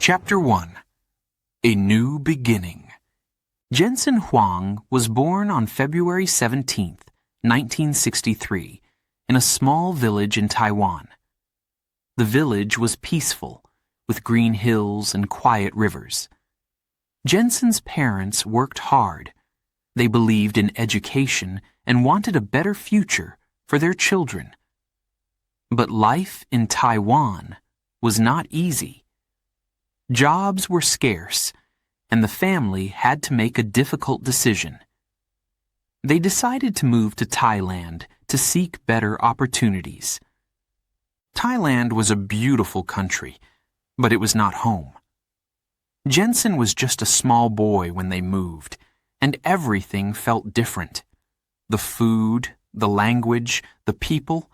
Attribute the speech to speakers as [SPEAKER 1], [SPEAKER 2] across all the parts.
[SPEAKER 1] Chapter 1. A New Beginning. Jensen Huang was born on February 17, 1963, in a small village in Taiwan. The village was peaceful, with green hills and quiet rivers. Jensen's parents worked hard. They believed in education and wanted a better future for their children. But life in Taiwan was not easy. Jobs were scarce, and the family had to make a difficult decision. They decided to move to Thailand to seek better opportunities. Thailand was a beautiful country, but it was not home. Jensen was just a small boy when they moved, and everything felt different. The food, the language, the people,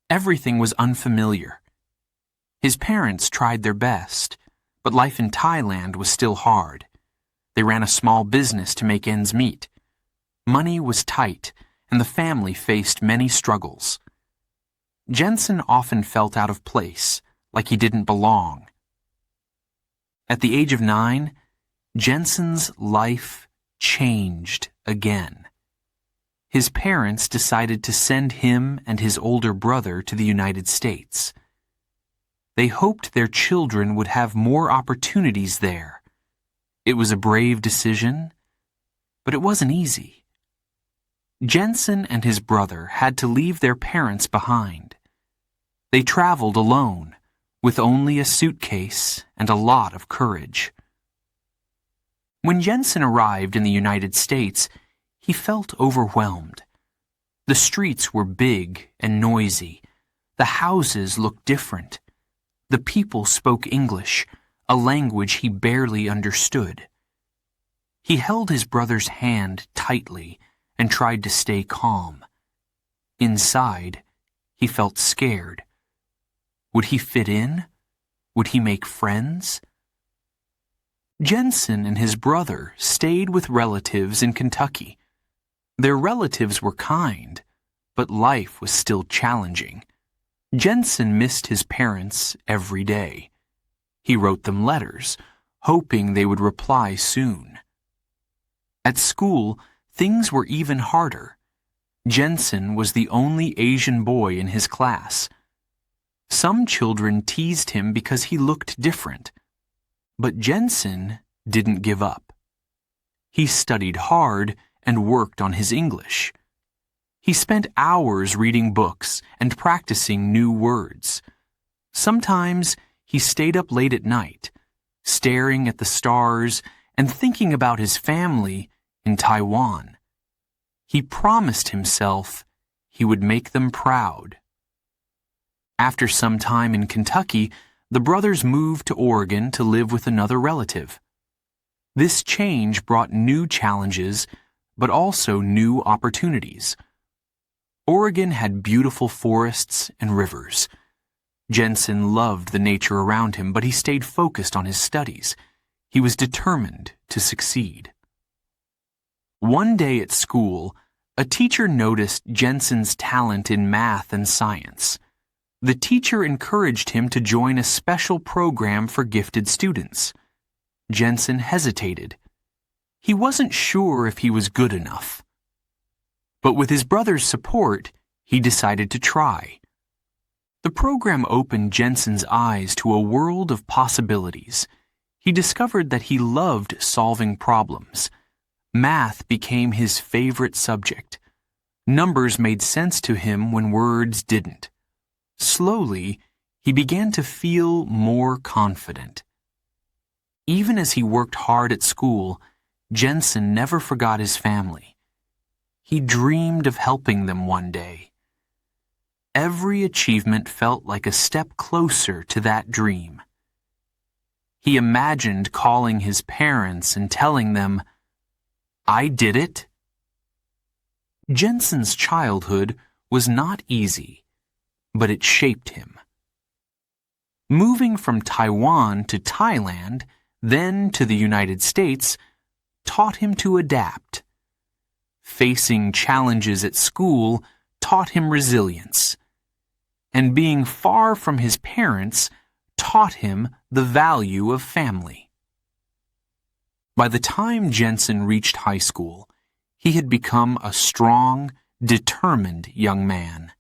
[SPEAKER 1] everything was unfamiliar. His parents tried their best, but life in Thailand was still hard. They ran a small business to make ends meet. Money was tight, and the family faced many struggles. Jensen often felt out of place, like he didn't belong. At the age of 9, Jensen's life changed again. His parents decided to send him and his older brother to the United States. They hoped their children would have more opportunities there. It was a brave decision, but it wasn't easy. Jensen and his brother had to leave their parents behind. They traveled alone, with only a suitcase and a lot of courage. When Jensen arrived in the United States, he felt overwhelmed. The streets were big and noisy. The houses looked different. The people spoke English, a language he barely understood. He held his brother's hand tightly and tried to stay calm. Inside, he felt scared. Would he fit in? Would he make friends? Jensen and his brother stayed with relatives in Kentucky. Their relatives were kind, but life was still challenging. Jensen missed his parents every day. He wrote them letters, hoping they would reply soon. At school, things were even harder. Jensen was the only Asian boy in his class. Some children teased him because he looked different. But Jensen didn't give up. He studied hard and worked on his English. He spent hours reading books and practicing new words. Sometimes he stayed up late at night, staring at the stars and thinking about his family in Taiwan. He promised himself he would make them proud. After some time in Kentucky, the brothers moved to Oregon to live with another relative. This change brought new challenges, but also new opportunities. Oregon had beautiful forests and rivers. Jensen loved the nature around him, but he stayed focused on his studies. He was determined to succeed. One day at school, a teacher noticed Jensen's talent in math and science. The teacher encouraged him to join a special program for gifted students. Jensen hesitated. He wasn't sure if he was good enough. But with his brother's support, he decided to try. The program opened Jensen's eyes to a world of possibilities. He discovered that he loved solving problems. Math became his favorite subject. Numbers made sense to him when words didn't. Slowly, he began to feel more confident. Even as he worked hard at school, Jensen never forgot his family. He dreamed of helping them one day. Every achievement felt like a step closer to that dream. He imagined calling his parents and telling them, "I did it." Jensen's childhood was not easy, but it shaped him. Moving from Taiwan to Thailand, then to the United States, taught him to adapt. Facing challenges at school taught him resilience. And being far from his parents taught him the value of family. By the time Jensen reached high school, he had become a strong, determined young man.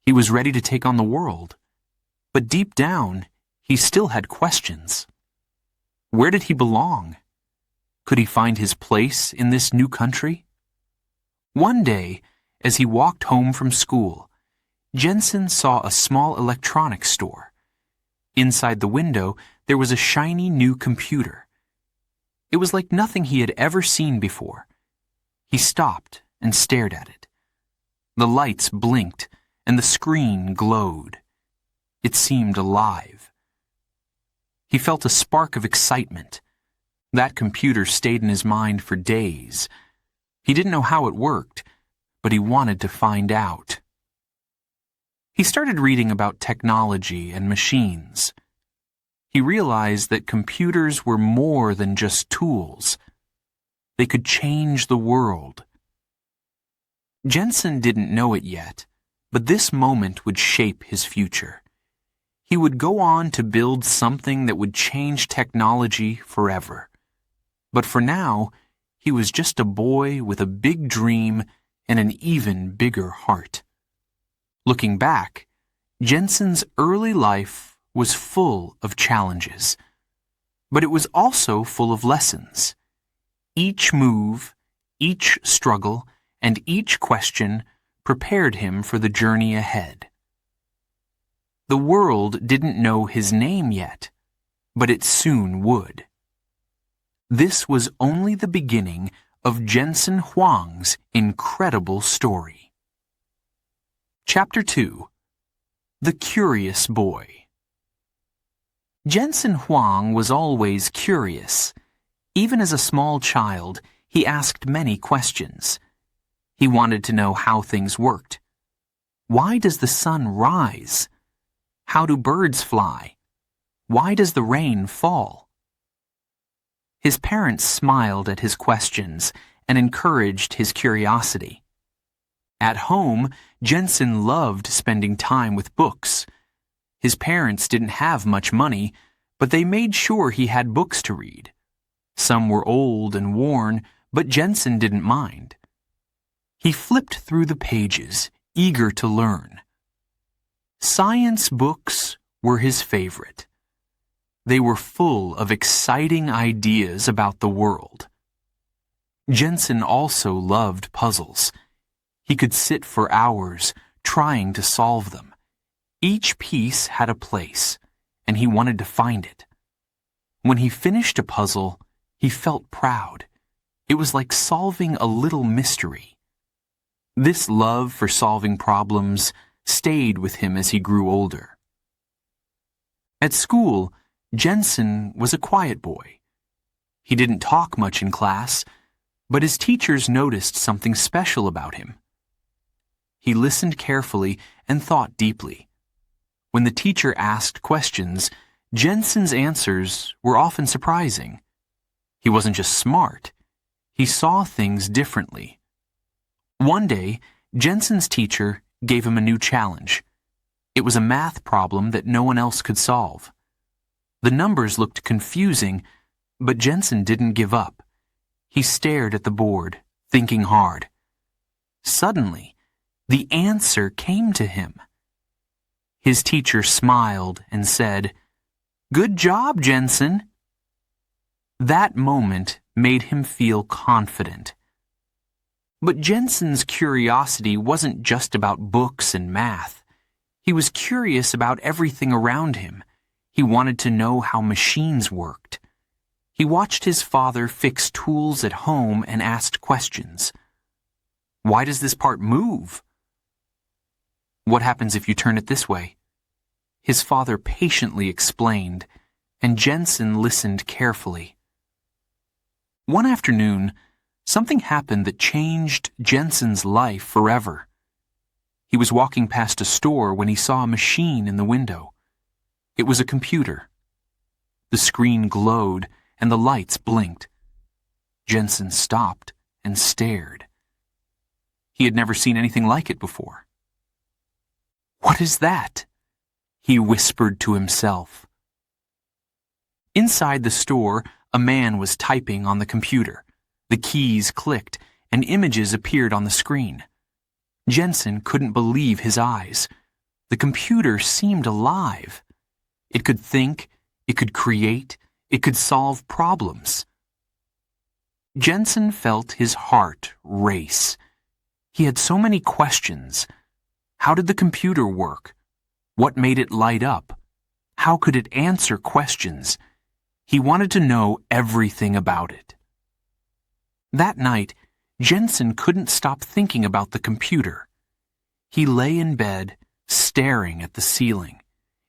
[SPEAKER 1] He was ready to take on the world, but deep down, he still had questions. Where did he belong? Could he find his place in this new country? One day, as he walked home from school, Jensen saw a small electronics store. Inside the window, there was a shiny new computer. It was like nothing he had ever seen before. He stopped and stared at it. The lights blinked, and the screen glowed. It seemed alive. He felt a spark of excitement. That computer stayed in his mind for days. He didn't know how it worked, but he wanted to find out. He started reading about technology and machines. He realized that computers were more than just tools. They could change the world. Jensen didn't know it yet, but this moment would shape his future. He would go on to build something that would change technology forever. But for now, he was just a boy with a big dream and an even bigger heart. Looking back, Jensen's early life was full of challenges, but it was also full of lessons. Each move, each struggle, and each question prepared him for the journey ahead. The world didn't know his name yet, but it soon would. This was only the beginning of Jensen Huang's incredible story. Chapter 2. The Curious Boy. Jensen Huang was always curious. Even as a small child, he asked many questions. He wanted to know how things worked. Why does the sun rise? How do birds fly? Why does the rain fall? His parents smiled at his questions and encouraged his curiosity. At home, Jensen loved spending time with books. His parents didn't have much money, but they made sure he had books to read. Some were old and worn, but Jensen didn't mind. He flipped through the pages, eager to learn. Science books were his favorite. They were full of exciting ideas about the world. Jensen also loved puzzles. He could sit for hours trying to solve them. Each piece had a place, and he wanted to find it. When he finished a puzzle, he felt proud. It was like solving a little mystery. This love for solving problems stayed with him as he grew older. At school, Jensen was a quiet boy. He didn't talk much in class, but his teachers noticed something special about him. He listened carefully and thought deeply. When the teacher asked questions, Jensen's answers were often surprising. He wasn't just smart, he saw things differently. One day, Jensen's teacher gave him a new challenge. It was a math problem that no one else could solve. The numbers looked confusing, but Jensen didn't give up. He stared at the board, thinking hard. Suddenly, the answer came to him. His teacher smiled and said, "Good job, Jensen." That moment made him feel confident. But Jensen's curiosity wasn't just about books and math. He was curious about everything around him. He wanted to know how machines worked. He watched his father fix tools at home and asked questions. Why does this part move? What happens if you turn it this way? His father patiently explained, and Jensen listened carefully. One afternoon, something happened that changed Jensen's life forever. He was walking past a store when he saw a machine in the window. It was a computer. The screen glowed and the lights blinked. Jensen stopped and stared. He had never seen anything like it before. "What is that?" he whispered to himself. Inside the store, a man was typing on the computer. The keys clicked, and images appeared on the screen. Jensen couldn't believe his eyes. The computer seemed alive. It could think, it could create, it could solve problems. Jensen felt his heart race. He had so many questions. How did the computer work? What made it light up? How could it answer questions? He wanted to know everything about it. That night, Jensen couldn't stop thinking about the computer. He lay in bed, staring at the ceiling.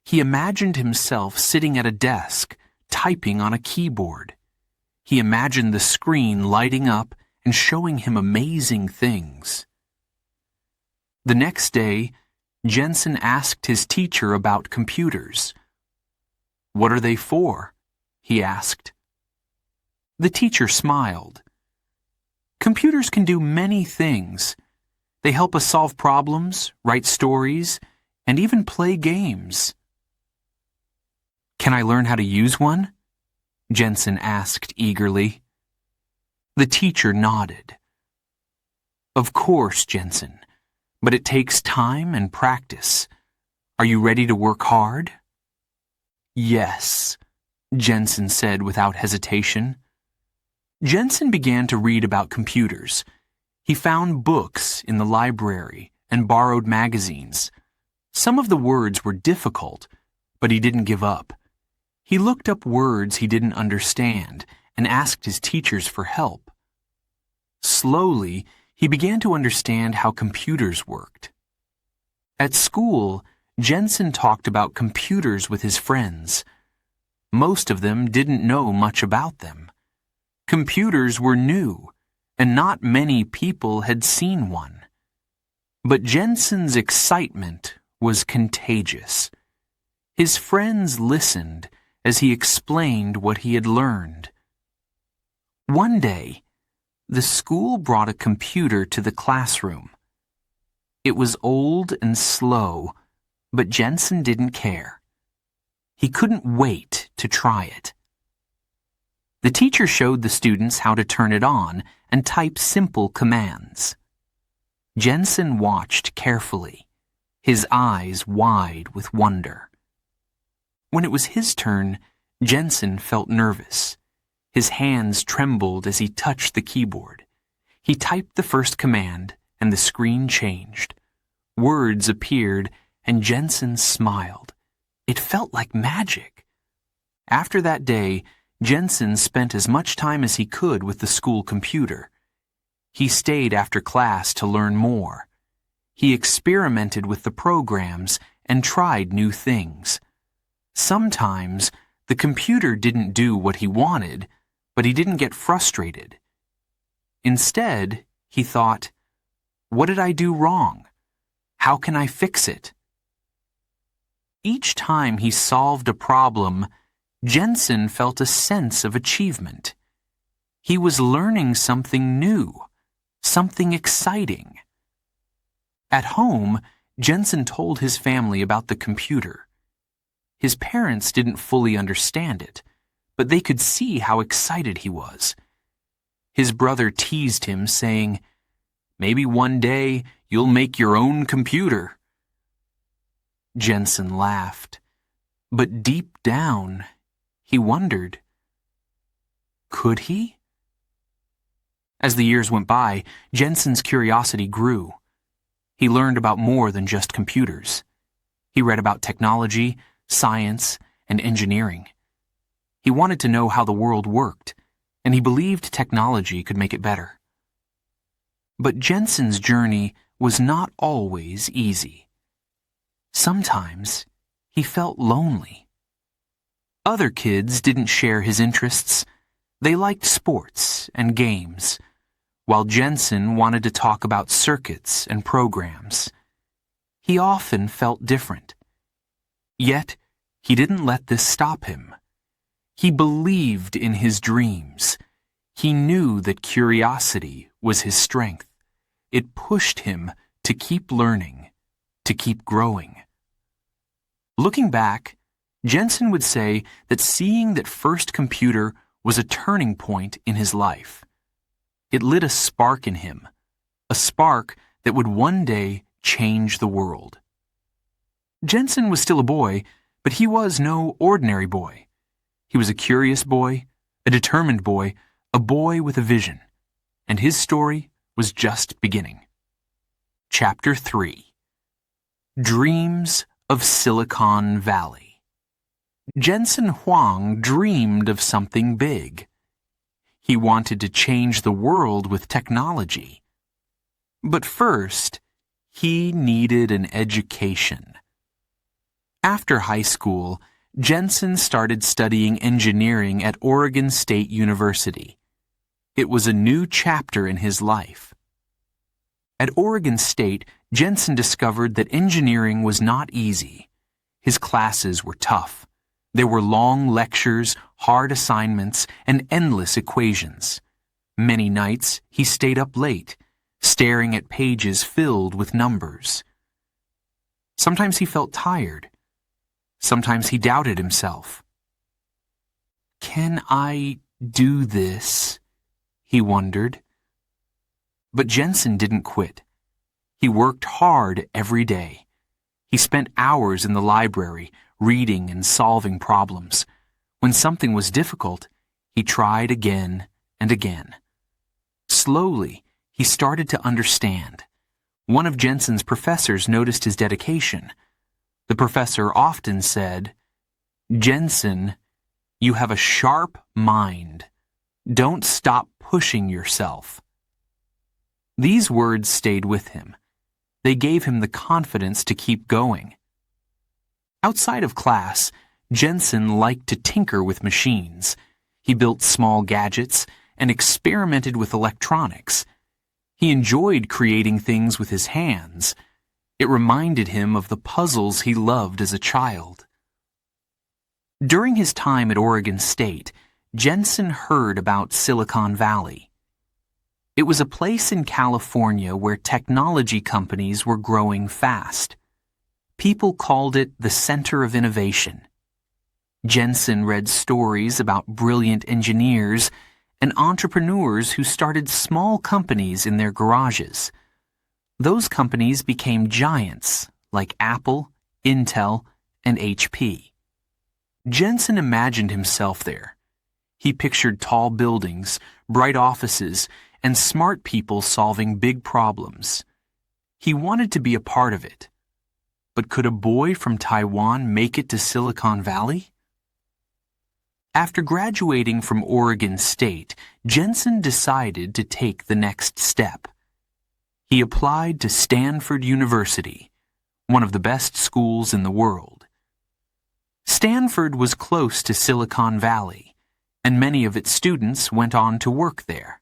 [SPEAKER 1] He imagined himself sitting at a desk, typing on a keyboard. He imagined the screen lighting up and showing him amazing things. The next day, Jensen asked his teacher about computers. "What are they for?" he asked. The teacher smiled. "Computers can do many things. They help us solve problems, write stories, and even play games." "Can I learn how to use one?" Jensen asked eagerly. The teacher nodded. "Of course, Jensen, but it takes time and practice. Are you ready to work hard?" "Yes," Jensen said without hesitation. Jensen began to read about computers. He found books in the library and borrowed magazines. Some of the words were difficult, but he didn't give up. He looked up words he didn't understand and asked his teachers for help. Slowly, he began to understand how computers worked. At school, Jensen talked about computers with his friends. Most of them didn't know much about them. Computers were new, and not many people had seen one. But Jensen's excitement was contagious. His friends listened as he explained what he had learned. One day, the school brought a computer to the classroom. It was old and slow, but Jensen didn't care. He couldn't wait to try it. The teacher showed the students how to turn it on and type simple commands. Jensen watched carefully, his eyes wide with wonder. When it was his turn, Jensen felt nervous. His hands trembled as he touched the keyboard. He typed the first command, and the screen changed. Words appeared, and Jensen smiled. It felt like magic. After that day, Jensen spent as much time as he could with the school computer. He stayed after class to learn more. He experimented with the programs and tried new things. Sometimes, the computer didn't do what he wanted, but he didn't get frustrated. Instead, he thought, "What did I do wrong? How can I fix it?" Each time he solved a problem, Jensen felt a sense of achievement. He was learning something new, something exciting. At home, Jensen told his family about the computer. His parents didn't fully understand it, but they could see how excited he was. His brother teased him, saying, "Maybe one day you'll make your own computer." Jensen laughed, but deep down, he wondered, could he? As the years went by, Jensen's curiosity grew. He learned about more than just computers. He read about technology, science, and engineering. He wanted to know how the world worked, and he believed technology could make it better. But Jensen's journey was not always easy. Sometimes he felt lonely. Other kids didn't share his interests. They liked sports and games, while Jensen wanted to talk about circuits and programs. He often felt different. Yet, he didn't let this stop him. He believed in his dreams. He knew that curiosity was his strength. It pushed him to keep learning, to keep growing. Looking back, Jensen would say that seeing that first computer was a turning point in his life. It lit a spark in him, a spark that would one day change the world. Jensen was still a boy, but he was no ordinary boy. He was a curious boy, a determined boy, a boy with a vision, and his story was just beginning. Chapter 3. Dreams of Silicon Valley. Jensen Huang dreamed of something big. He wanted to change the world with technology. But first, he needed an education. After high school, Jensen started studying engineering at Oregon State University. It was a new chapter in his life. At Oregon State, Jensen discovered that engineering was not easy. His classes were tough. There were long lectures, hard assignments, and endless equations. Many nights he stayed up late, staring at pages filled with numbers. Sometimes he felt tired. Sometimes he doubted himself. "Can I do this?" he wondered. But Jensen didn't quit. He worked hard every day. He spent hours in the library, reading and solving problems. When something was difficult, he tried again and again. Slowly, he started to understand. One of Jensen's professors noticed his dedication. The professor often said, "Jensen, you have a sharp mind. Don't stop pushing yourself." These words stayed with him. They gave him the confidence to keep going. Outside of class, Jensen liked to tinker with machines. He built small gadgets and experimented with electronics. He enjoyed creating things with his hands. It reminded him of the puzzles he loved as a child. During his time at Oregon State, Jensen heard about Silicon Valley. It was a place in California where technology companies were growing fast. People called it the center of innovation. Jensen read stories about brilliant engineers and entrepreneurs who started small companies in their garages. Those companies became giants like Apple, Intel, and HP. Jensen imagined himself there. He pictured tall buildings, bright offices, and smart people solving big problems. He wanted to be a part of it. But could a boy from Taiwan make it to Silicon Valley? After graduating from Oregon State, Jensen decided to take the next step. He applied to Stanford University, one of the best schools in the world. Stanford was close to Silicon Valley, and many of its students went on to work there.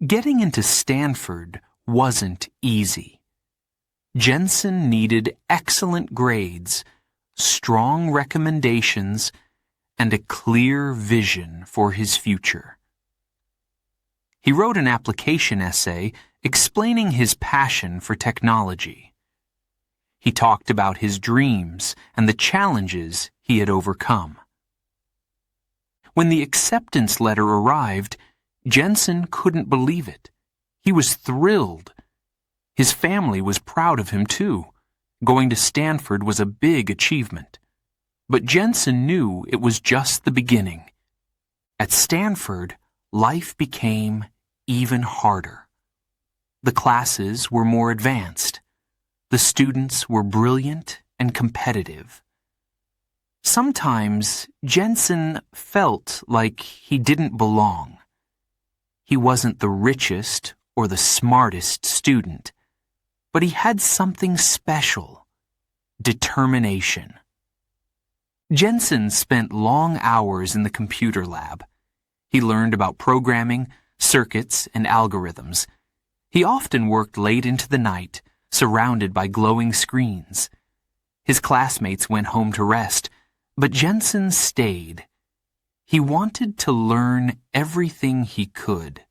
[SPEAKER 1] Getting into Stanford wasn't easy. Jensen needed excellent grades, strong recommendations, and a clear vision for his future. He wrote an application essay explaining his passion for technology. He talked about his dreams and the challenges he had overcome. When the acceptance letter arrived, Jensen couldn't believe it. He was thrilled. His family was proud of him too. Going to Stanford was a big achievement. But Jensen knew it was just the beginning. At Stanford, life became even harder. The classes were more advanced. The students were brilliant and competitive. Sometimes Jensen felt like he didn't belong. He wasn't the richest or the smartest student, but he had something special: determination. Jensen spent long hours in the computer lab. He learned about programming, circuits, and algorithms. He often worked late into the night, surrounded by glowing screens. His classmates went home to rest, but Jensen stayed. He wanted to learn everything he could.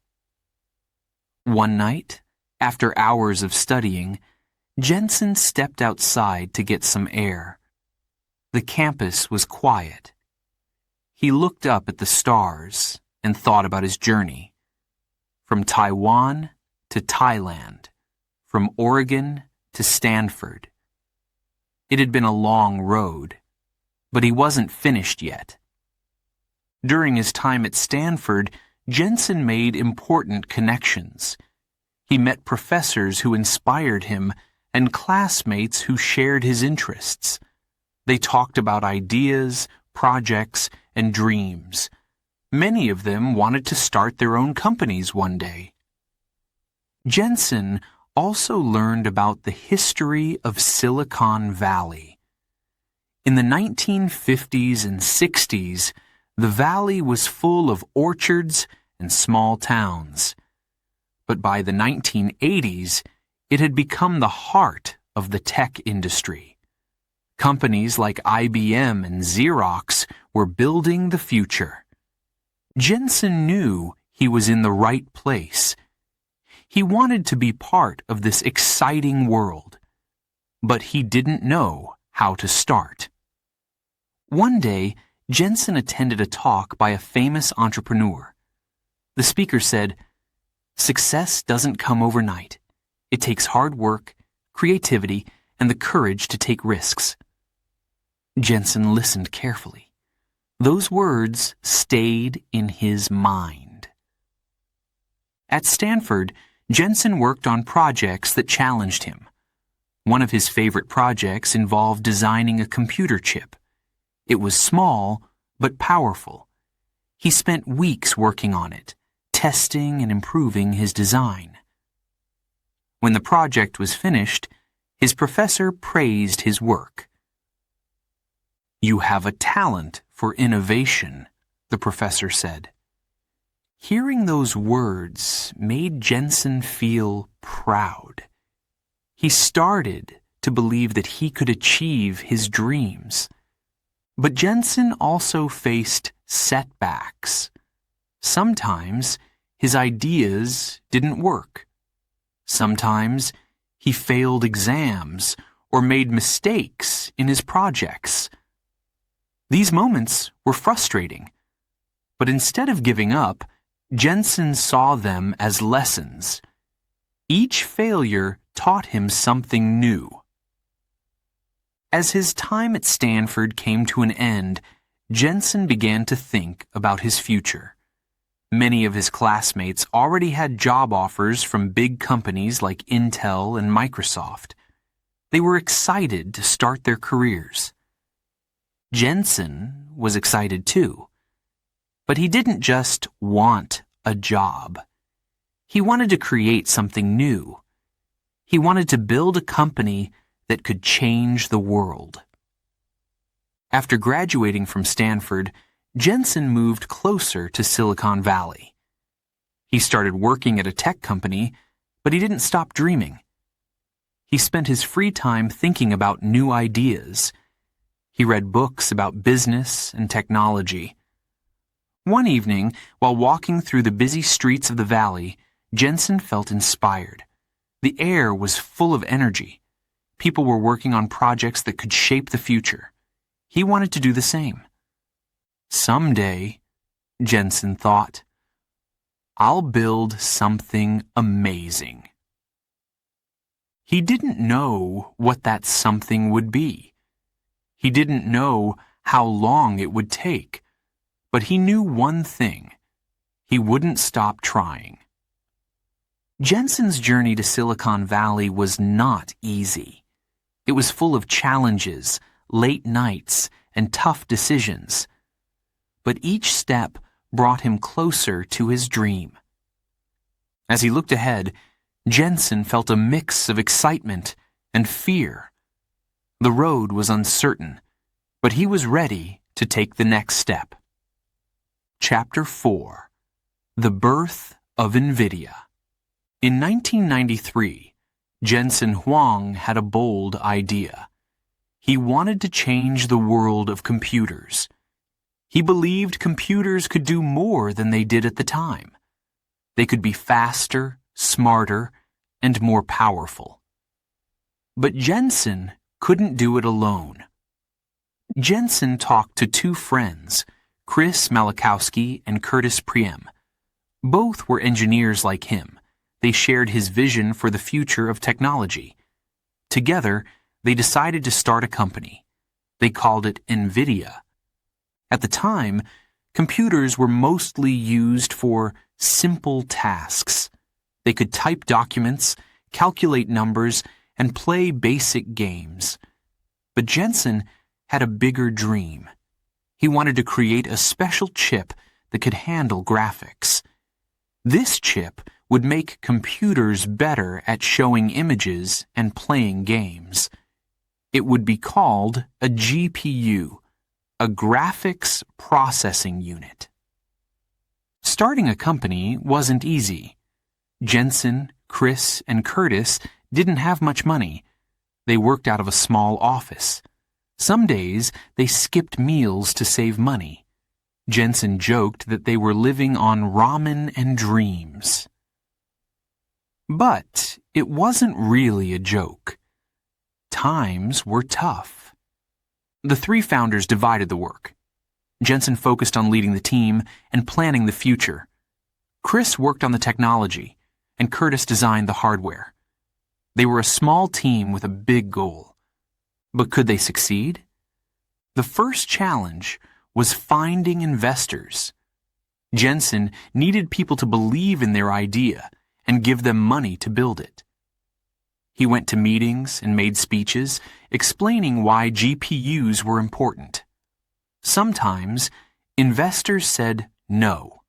[SPEAKER 1] One night, after hours of studying, Jensen stepped outside to get some air. The campus was quiet. He looked up at the stars and thought about his journey. From Taiwan to Thailand, from Oregon to Stanford. It had been a long road, but he wasn't finished yet. During his time at Stanford, Jensen made important connections. He met professors who inspired him and classmates who shared his interests. They talked about ideas, projects, and dreams. Many of them wanted to start their own companies one day. Jensen also learned about the history of Silicon Valley. In the 1950s and 60s, the valley was full of orchards and small towns. But by the 1980s, it had become the heart of the tech industry. Companies like IBM and Xerox were building the future. Jensen knew he was in the right place. He wanted to be part of this exciting world, but he didn't know how to start. One day, Jensen attended a talk by a famous entrepreneur. The speaker said, "Success doesn't come overnight. It takes hard work, creativity, and the courage to take risks." Jensen listened carefully. Those words stayed in his mind. At Stanford, Jensen worked on projects that challenged him. One of his favorite projects involved designing a computer chip. It was small, but powerful. He spent weeks working on it, testing and improving his design. When the project was finished, his professor praised his work. "You have a talent for innovation," the professor said. Hearing those words made Jensen feel proud. He started to believe that he could achieve his dreams. But Jensen also faced setbacks. Sometimes his ideas didn't work. Sometimes he failed exams or made mistakes in his projects. These moments were frustrating, but instead of giving up, Jensen saw them as lessons. Each failure taught him something new. As his time at Stanford came to an end, Jensen began to think about his future. Many of his classmates already had job offers from big companies like Intel and Microsoft. They were excited to start their careers. Jensen was excited too. But he didn't just want a job. He wanted to create something new. He wanted to build a company that could change the world. After graduating from Stanford, Jensen moved closer to Silicon Valley. He started working at a tech company, but he didn't stop dreaming. He spent his free time thinking about new ideas. He read books about business and technology. One evening, while walking through the busy streets of the valley, Jensen felt inspired. The air was full of energy. People were working on projects that could shape the future. He wanted to do the same. Someday, Jensen thought, I'll build something amazing. He didn't know what that something would be. He didn't know how long it would take. But he knew one thing. He wouldn't stop trying. Jensen's journey to Silicon Valley was not easy. It was full of challenges, late nights, and tough decisions. But each step brought him closer to his dream. As he looked ahead, Jensen felt a mix of excitement and fear. The road was uncertain, but he was ready to take the next step. Chapter 4. The Birth of NVIDIA. In 1993, Jensen Huang had a bold idea. He wanted to change the world of computers. He believed computers could do more than they did at the time. They could be faster, smarter, and more powerful. But Jensen couldn't do it alone. Jensen talked to two friends, Chris Malachowski and Curtis Priem. Both were engineers like him. They shared his vision for the future of technology. Together, they decided to start a company. They called it NVIDIA. At the time, computers were mostly used for simple tasks. They could type documents, calculate numbers, and play basic games. But Jensen had a bigger dream. He wanted to create a special chip that could handle graphics. This chip would make computers better at showing images and playing games. It would be called a GPU, a graphics processing unit. Starting a company wasn't easy. Jensen, Chris, and Curtis didn't have much money. They worked out of a small office. Some days, they skipped meals to save money. Jensen joked that they were living on ramen and dreams. But it wasn't really a joke. Times were tough. The three founders divided the work. Jensen focused on leading the team and planning the future. Chris worked on the technology, and Curtis designed the hardware. They were a small team with a big goal. But could they succeed? The first challenge was finding investors. Jensen needed people to believe in their idea and give them money to build it. He went to meetings and made speeches explaining why GPUs were important. Sometimes, investors said no.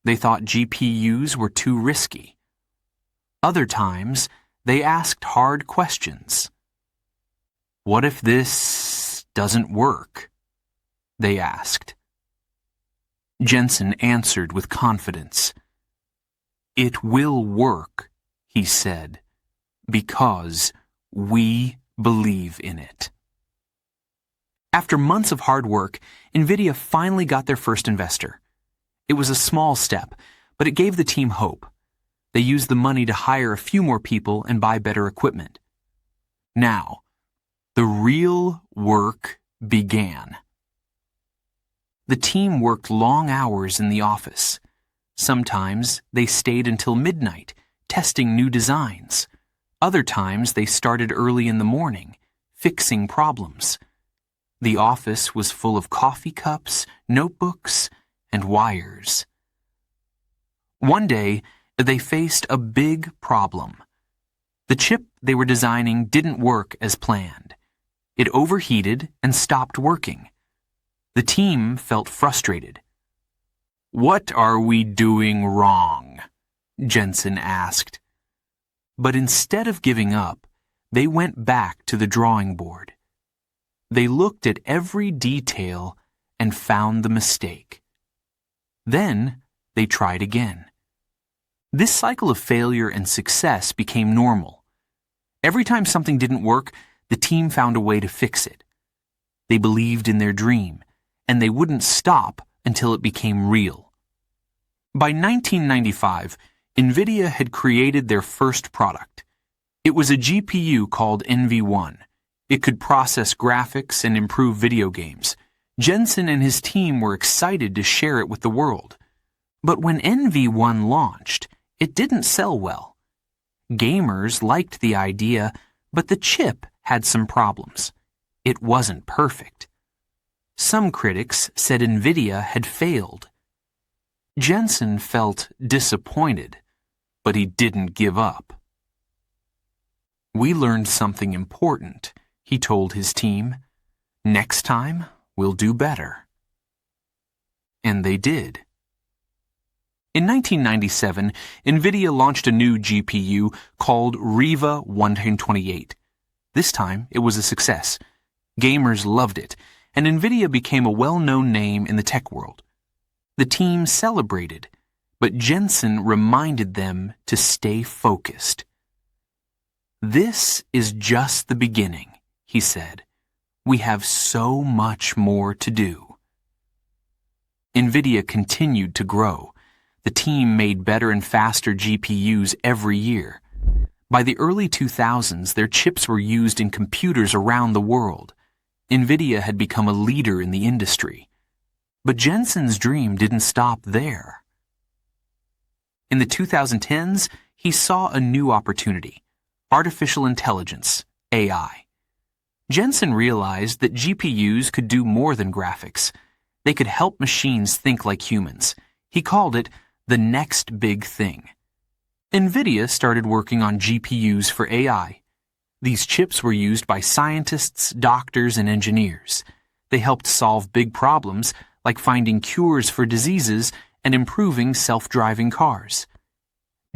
[SPEAKER 1] They thought GPUs were too risky. Other times, they asked hard questions. What if this doesn't work? They asked. Jensen answered with confidence. It will work, he said, because we believe in it. After months of hard work, NVIDIA finally got their first investor. It was a small step, but it gave the team hope. They used the money to hire a few more people and buy better equipment. Now, the real work began. The team worked long hours in the office. Sometimes they stayed until midnight, testing new designs. Other times they started early in the morning, fixing problems. The office was full of coffee cups, notebooks, and wires. One day, they faced a big problem. The chip they were designing didn't work as planned. It overheated and stopped working. The team felt frustrated. "What are we doing wrong?" Jensen asked. But instead of giving up, they went back to the drawing board. They looked at every detail and found the mistake. Then they tried again. This cycle of failure and success became normal. Every time something didn't work, the team found a way to fix it. They believed in their dream, and they wouldn't stop until it became real. By 1995, NVIDIA had created their first product. It was a GPU called NV1. It could process graphics and improve video games. Jensen and his team were excited to share it with the world. But when NV1 launched, it didn't sell well. Gamers liked the idea, but the chip had some problems. It wasn't perfect. Some critics said NVIDIA had failed. Jensen felt disappointed, but he didn't give up. "We learned something important," he told his team. "Next time, we'll do better." And they did. In 1997, NVIDIA launched a new GPU called Riva 128. This time, it was a success. Gamers loved it, and NVIDIA became a well-known name in the tech world. The team celebrated, but Jensen reminded them to stay focused. "This is just the beginning," he said. "We have so much more to do." NVIDIA continued to grow. The team made better and faster GPUs every year. By the early 2000s, their chips were used in computers around the world. NVIDIA had become a leader in the industry. But Jensen's dream didn't stop there. In the 2010s, he saw a new opportunity: artificial intelligence, AI. Jensen realized that GPUs could do more than graphics. They could help machines think like humans. He called it the next big thing. NVIDIA started working on GPUs for AI. These chips were used by scientists, doctors, and engineers. They helped solve big problems like finding cures for diseases and improving self-driving cars.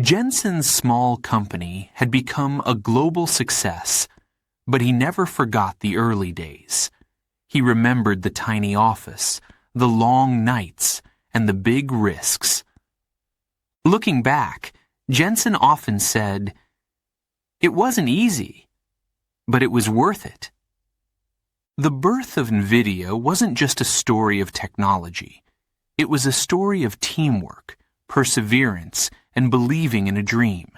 [SPEAKER 1] Jensen's small company had become a global success, but he never forgot the early days. He remembered the tiny office, the long nights, and the big risks. Looking back, Jensen often said, "It wasn't easy, but it was worth it." The birth of NVIDIA wasn't just a story of technology. It was a story of teamwork, perseverance, and believing in a dream.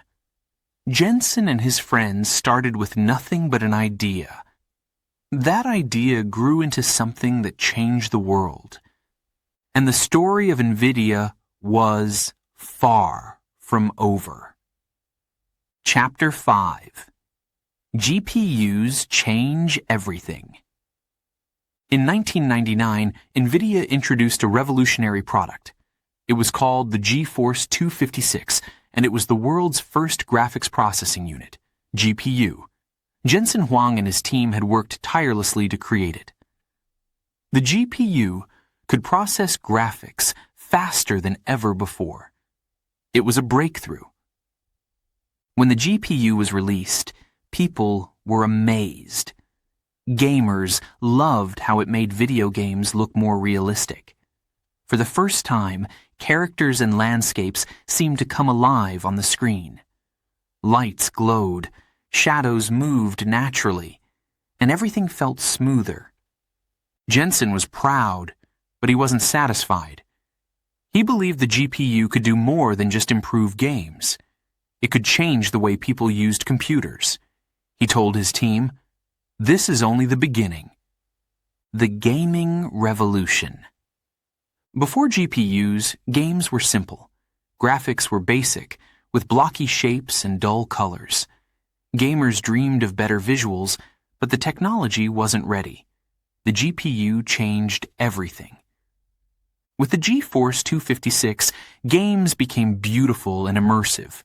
[SPEAKER 1] Jensen and his friends started with nothing but an idea. That idea grew into something that changed the world. And the story of NVIDIA was far from over. Chapter 5. GPUs Change Everything. In 1999, NVIDIA introduced a revolutionary product. It was called the GeForce 256, and it was the world's first graphics processing unit, GPU. Jensen Huang and his team had worked tirelessly to create it. The GPU could process graphics faster than ever before. It was a breakthrough. When the GPU was released, people were amazed. Gamers loved how it made video games look more realistic. For the first time, characters and landscapes seemed to come alive on the screen. Lights glowed, shadows moved naturally, and everything felt smoother. Jensen was proud, but he wasn't satisfied. He believed the GPU could do more than just improve games. It could change the way people used computers. He told his team, "This is only the beginning." The gaming revolution. Before GPUs, games were simple. Graphics were basic, with blocky shapes and dull colors. Gamers dreamed of better visuals, but the technology wasn't ready. The GPU changed everything. With the GeForce 256, games became beautiful and immersive.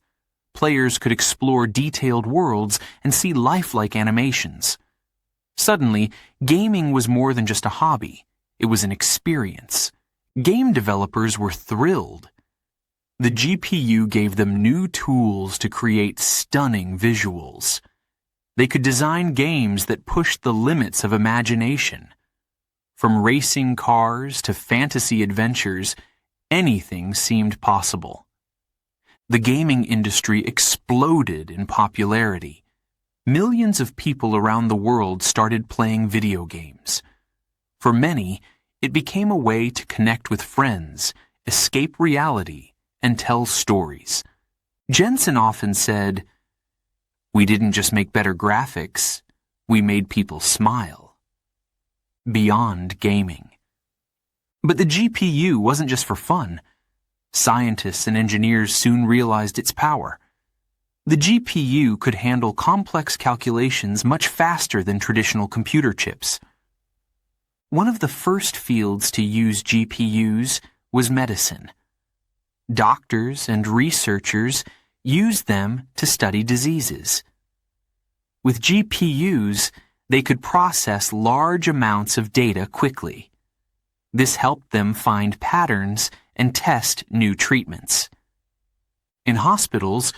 [SPEAKER 1] Players could explore detailed worlds and see lifelike animations. Suddenly, gaming was more than just a hobby. It was an experience. Game developers were thrilled. The GPU gave them new tools to create stunning visuals. They could design games that pushed the limits of imagination. From racing cars to fantasy adventures, anything seemed possible. The gaming industry exploded in popularity. Millions of people around the world started playing video games. For many, it became a way to connect with friends, escape reality, and tell stories. Jensen often said, "We didn't just make better graphics, we made people smile." Beyond gaming. But the GPU wasn't just for fun. Scientists and engineers soon realized its power. The GPU could handle complex calculations much faster than traditional computer chips. One of the first fields to use GPUs was medicine. Doctors and researchers used them to study diseases. With GPUs, they could process large amounts of data quickly. This helped them find patterns and test new treatments. In hospitals,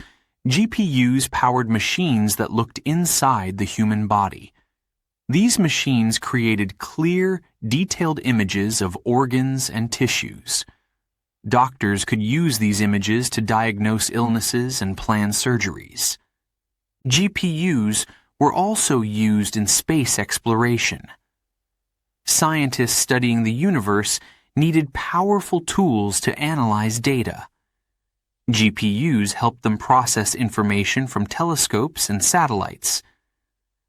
[SPEAKER 1] GPUs powered machines that looked inside the human body. These machines created clear, detailed images of organs and tissues. Doctors could use these images to diagnose illnesses and plan surgeries. GPUs were also used in space exploration. Scientists studying the universe needed powerful tools to analyze data. GPUs helped them process information from telescopes and satellites.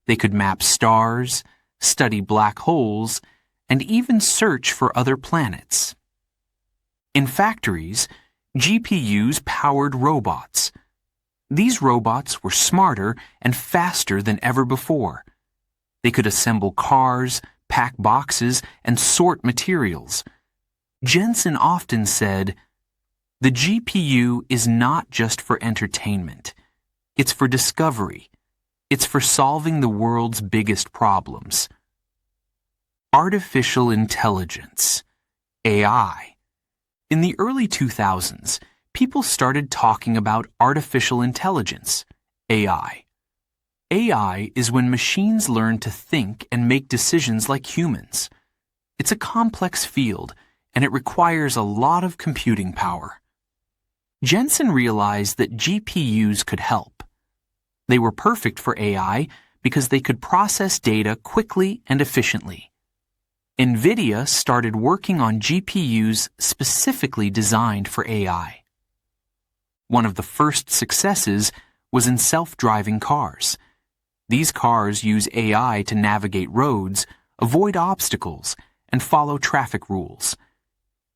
[SPEAKER 1] They could map stars, study black holes, and even search for other planets. In factories, GPUs powered robots. These robots were smarter and faster than ever before. They could assemble cars, pack boxes, and sort materials. Jensen often said, "The GPU is not just for entertainment. It's for discovery. It's for solving the world's biggest problems." Artificial intelligence, AI. In the early 2000s, people started talking about artificial intelligence, AI. AI is when machines learn to think and make decisions like humans. It's a complex field, and it requires a lot of computing power. Jensen realized that GPUs could help. They were perfect for AI because they could process data quickly and efficiently. NVIDIA started working on GPUs specifically designed for AI. One of the first successes was in self-driving cars. These cars use AI to navigate roads, avoid obstacles, and follow traffic rules.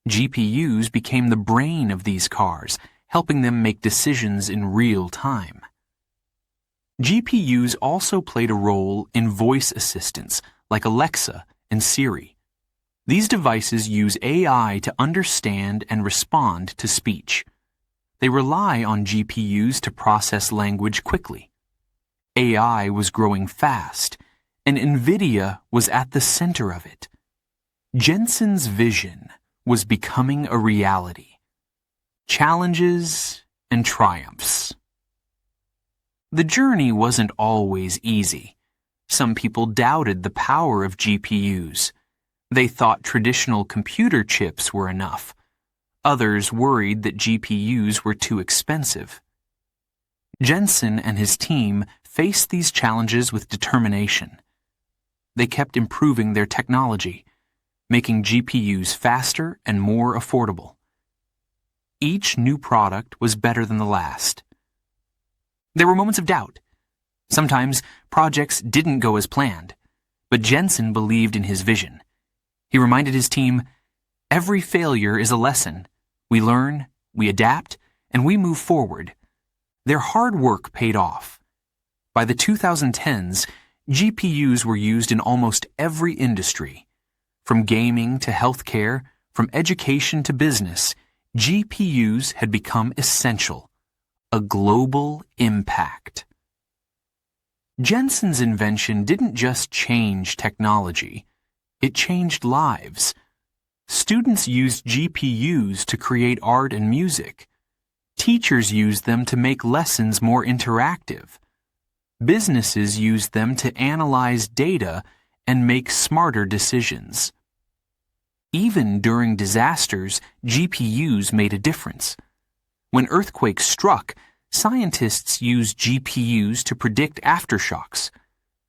[SPEAKER 1] GPUs became the brain of these cars, helping them make decisions in real time. GPUs also played a role in voice assistants like Alexa and Siri. These devices use AI to understand and respond to speech. They rely on GPUs to process language quickly. AI was growing fast, and NVIDIA was at the center of it. Jensen's vision was becoming a reality. Challenges and triumphs. The journey wasn't always easy. Some people doubted the power of GPUs. They thought traditional computer chips were enough. Others worried that GPUs were too expensive. Jensen and his team faced these challenges with determination. They kept improving their technology, making GPUs faster and more affordable. Each new product was better than the last. There were moments of doubt. Sometimes projects didn't go as planned, but Jensen believed in his vision. He reminded his team, "Every failure is a lesson. We learn, we adapt, and we move forward." Their hard work paid off. By the 2010s, GPUs were used in almost every industry. From gaming to healthcare, from education to business, GPUs had become essential. A global impact. Jensen's invention didn't just change technology, it changed lives. Students used GPUs to create art and music. Teachers used them to make lessons more interactive. Businesses used them to analyze data and make smarter decisions. Even during disasters, GPUs made a difference. When earthquakes struck, scientists used GPUs to predict aftershocks.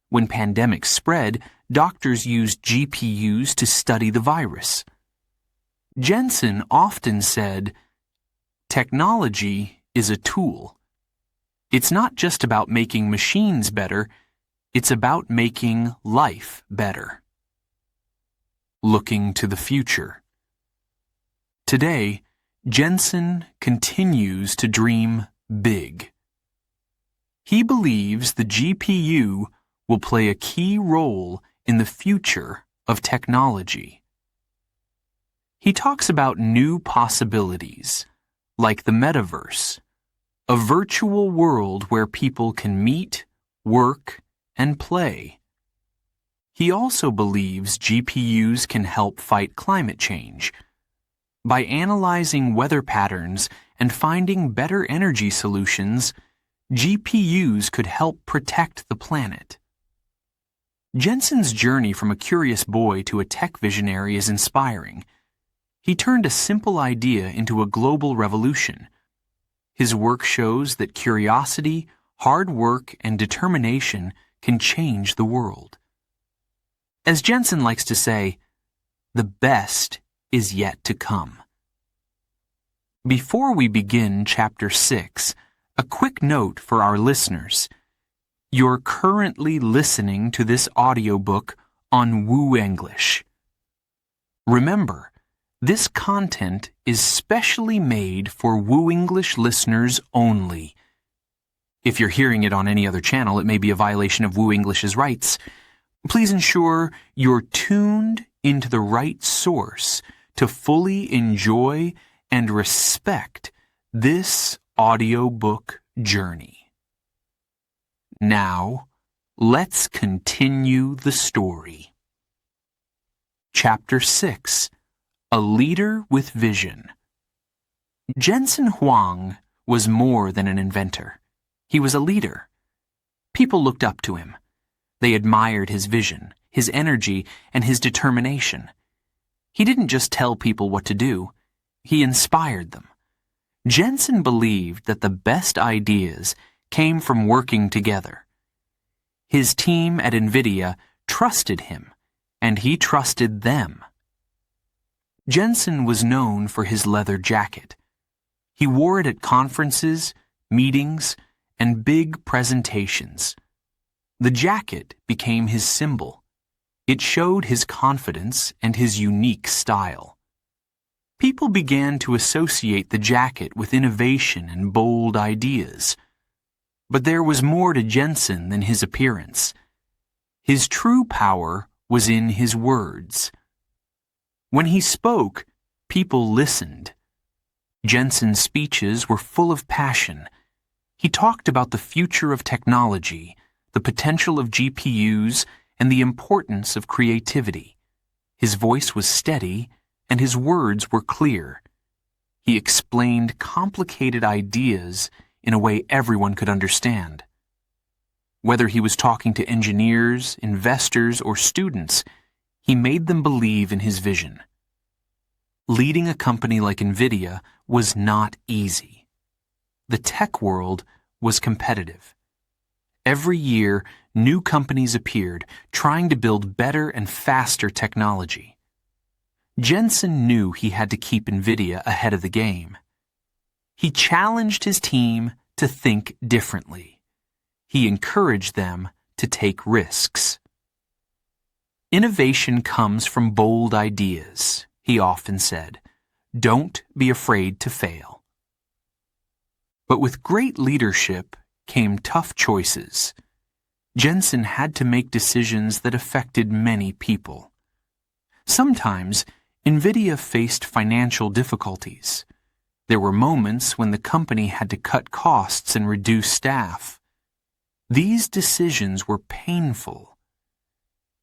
[SPEAKER 1] When pandemics spread, doctors used GPUs to study the virus. Jensen often said, "Technology is a tool. It's not just about making machines better, it's about making life better." Looking to the future. Today, Jensen continues to dream big. He believes the GPU will play a key role in the future of technology. He talks about new possibilities, like the metaverse, a virtual world where people can meet, work, and play. He also believes GPUs can help fight climate change. By analyzing weather patterns and finding better energy solutions, GPUs could help protect the planet. Jensen's journey from a curious boy to a tech visionary is inspiring. He turned a simple idea into a global revolution. His work shows that curiosity, hard work, and determination can change the world. As Jensen likes to say, the best is yet to come. Before we begin Chapter 6, a quick note for our listeners. You're currently listening to this audiobook on Wu English. Remember, this content is specially made for Wu English listeners only. If you're hearing it on any other channel, it may be a violation of Wu English's rights. Please ensure you're tuned into the right source to fully enjoy and respect this audiobook journey. Now, let's continue the story. Chapter 6. A Leader with Vision. Jensen Huang was more than an inventor. He was a leader. People looked up to him. They admired his vision, his energy, and his determination. He didn't just tell people what to do. He inspired them. Jensen believed that the best ideas came from working together. His team at NVIDIA trusted him, and he trusted them. Jensen was known for his leather jacket. He wore it at conferences, meetings, and big presentations. The jacket became his symbol. It showed his confidence and his unique style. People began to associate the jacket with innovation and bold ideas. But there was more to Jensen than his appearance. His true power was in his words. When he spoke, people listened. Jensen's speeches were full of passion. He talked about the future of technology, the potential of GPUs, and the importance of creativity. His voice was steady, and his words were clear. He explained complicated ideas in a way everyone could understand. Whether he was talking to engineers, investors, or students, he made them believe in his vision. Leading a company like NVIDIA was not easy. The tech world was competitive. Every year, new companies appeared, trying to build better and faster technology. Jensen knew he had to keep NVIDIA ahead of the game. He challenged his team to think differently. He encouraged them to take risks. Innovation comes from bold ideas, he often said. Don't be afraid to fail. But with great leadership came tough choices. Jensen had to make decisions that affected many people. Sometimes, NVIDIA faced financial difficulties. There were moments when the company had to cut costs and reduce staff. These decisions were painful.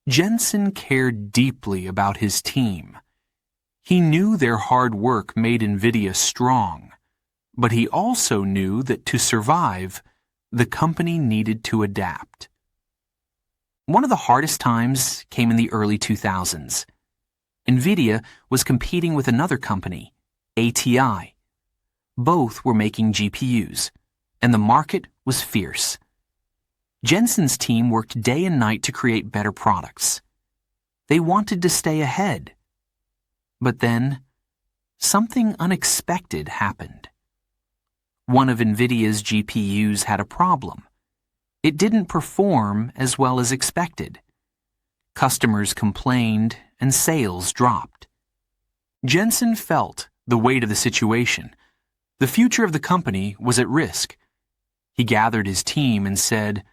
[SPEAKER 1] Jensen cared deeply about his team. He knew their hard work made NVIDIA strong, but he also knew that to survive, the company needed to adapt. One of the hardest times came in the early 2000s. NVIDIA was competing with another company, ATI. Both were making GPUs, and the market was fierce. Jensen's team worked day and night to create better products. They wanted to stay ahead. But then, something unexpected happened. One of NVIDIA's GPUs had a problem. It didn't perform as well as expected. Customers complained and sales dropped. Jensen felt the weight of the situation. The future of the company was at risk. He gathered his team and said,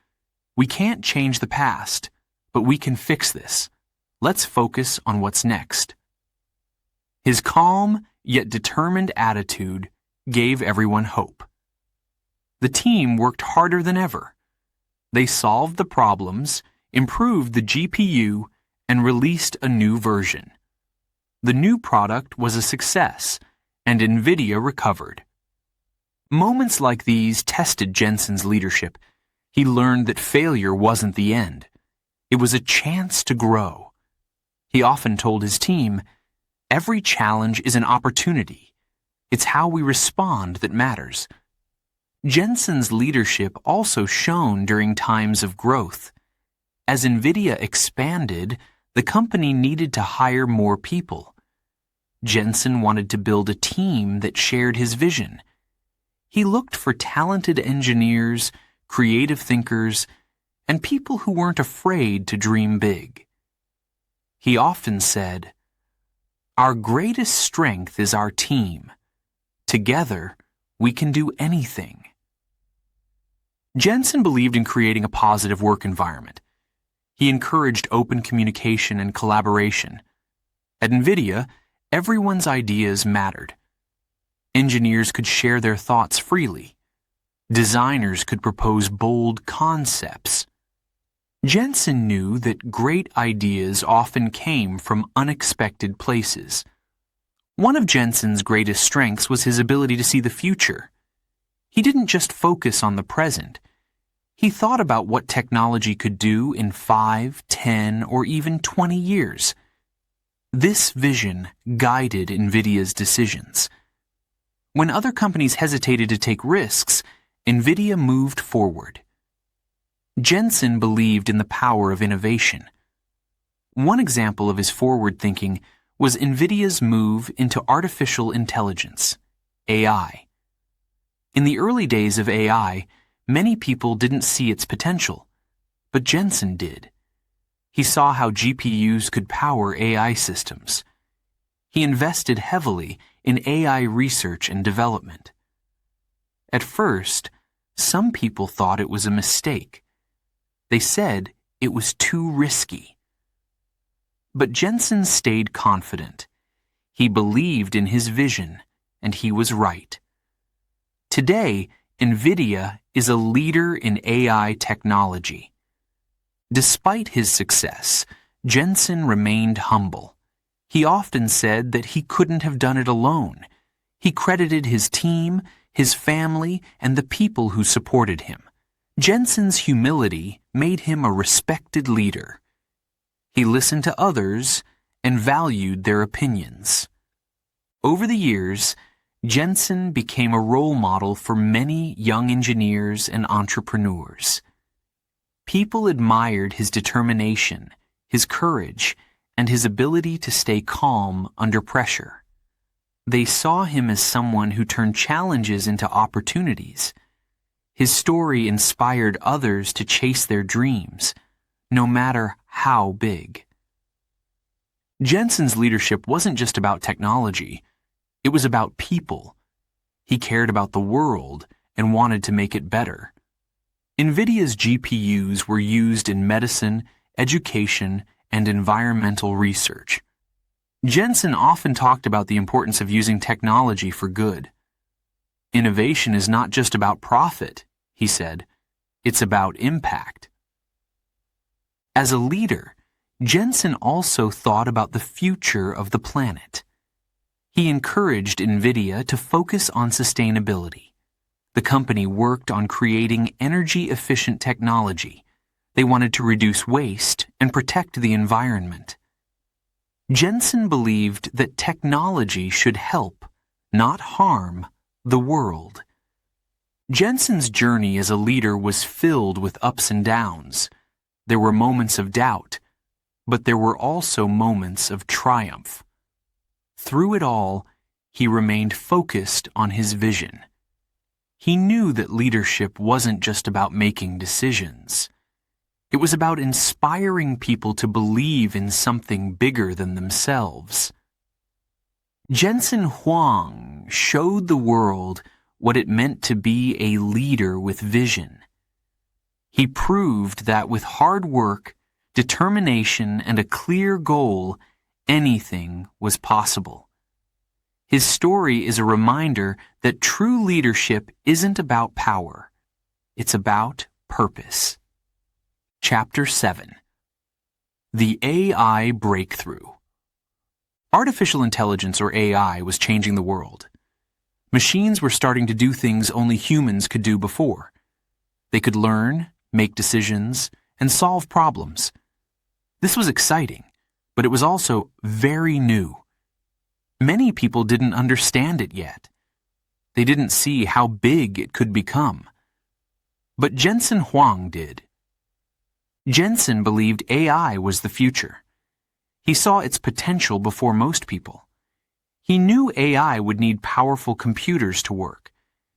[SPEAKER 1] "We can't change the past, but we can fix this. Let's focus on what's next." His calm yet determined attitude gave everyone hope. The team worked harder than ever. They solved the problems, improved the GPU, and released a new version. The new product was a success, and NVIDIA recovered. Moments like these tested Jensen's leadership. He learned that failure wasn't the end. It was a chance to grow. He often told his team, "Every challenge is an opportunity. It's how we respond that matters." Jensen's leadership also shone during times of growth. As NVIDIA expanded, the company needed to hire more people. Jensen wanted to build a team that shared his vision. He looked for talented engineers, creative thinkers, and people who weren't afraid to dream big. He often said, "Our greatest strength is our team. Together, we can do anything." Jensen believed in creating a positive work environment. He encouraged open communication and collaboration. At NVIDIA, everyone's ideas mattered. Engineers could share their thoughts freely. Designers could propose bold concepts. Jensen knew that great ideas often came from unexpected places. One of Jensen's greatest strengths was his ability to see the future. He didn't just focus on the present. He thought about what technology could do in 5, 10, or even 20 years. This vision guided NVIDIA's decisions. When other companies hesitated to take risks, NVIDIA moved forward. Jensen believed in the power of innovation. One example of his forward thinking was NVIDIA's move into artificial intelligence, AI. In the early days of AI, many people didn't see its potential, but Jensen did. He saw how GPUs could power AI systems. He invested heavily in AI research and development. At first, some people thought it was a mistake. They said it was too risky. But Jensen stayed confident. He believed in his vision, and he was right. Today, NVIDIA is a leader in AI technology. Despite his success, Jensen remained humble. He often said that he couldn't have done it alone. He credited his team, his family, and the people who supported him. Jensen's humility made him a respected leader. He listened to others and valued their opinions. Over the years, Jensen became a role model for many young engineers and entrepreneurs. People admired his determination, his courage, and his ability to stay calm under pressure. They saw him as someone who turned challenges into opportunities. His story inspired others to chase their dreams, no matter how big. Jensen's leadership wasn't just about technology. It was about people. He cared about the world and wanted to make it better. NVIDIA's GPUs were used in medicine, education, and environmental research. Jensen often talked about the importance of using technology for good. Innovation is not just about profit, he said. It's about impact. As a leader, Jensen also thought about the future of the planet. He encouraged NVIDIA to focus on sustainability. The company worked on creating energy-efficient technology. They wanted to reduce waste and protect the environment. Jensen believed that technology should help, not harm, the world. Jensen's journey as a leader was filled with ups and downs. There were moments of doubt, but there were also moments of triumph. Through it all, he remained focused on his vision. He knew that leadership wasn't just about making decisions. It was about inspiring people to believe in something bigger than themselves. Jensen Huang showed the world what it meant to be a leader with vision. He proved that with hard work, determination, and a clear goal, anything was possible. His story is a reminder that true leadership isn't about power. It's about purpose. Chapter 7. The AI Breakthrough. Artificial intelligence, or AI, was changing the world. Machines were starting to do things only humans could do before. They could learn, make decisions, and solve problems. This was exciting, but it was also very new. Many people didn't understand it yet. They didn't see how big it could become. But Jensen Huang did. Jensen believed AI was the future. He saw its potential before most people. He knew AI would need powerful computers to work,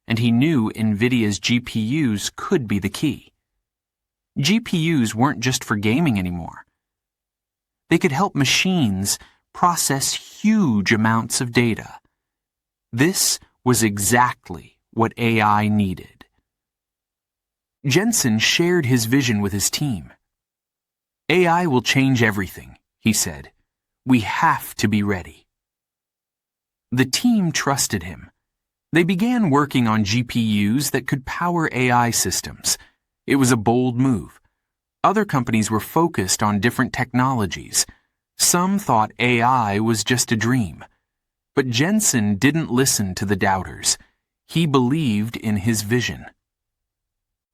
[SPEAKER 1] and he knew NVIDIA's GPUs could be the key. GPUs weren't just for gaming anymore. They could help machines process huge amounts of data. This was exactly what AI needed. Jensen shared his vision with his team. AI will change everything, he said. We have to be ready. The team trusted him. They began working on GPUs that could power AI systems. It was a bold move. Other companies were focused on different technologies. Some thought AI was just a dream. But Jensen didn't listen to the doubters. He believed in his vision.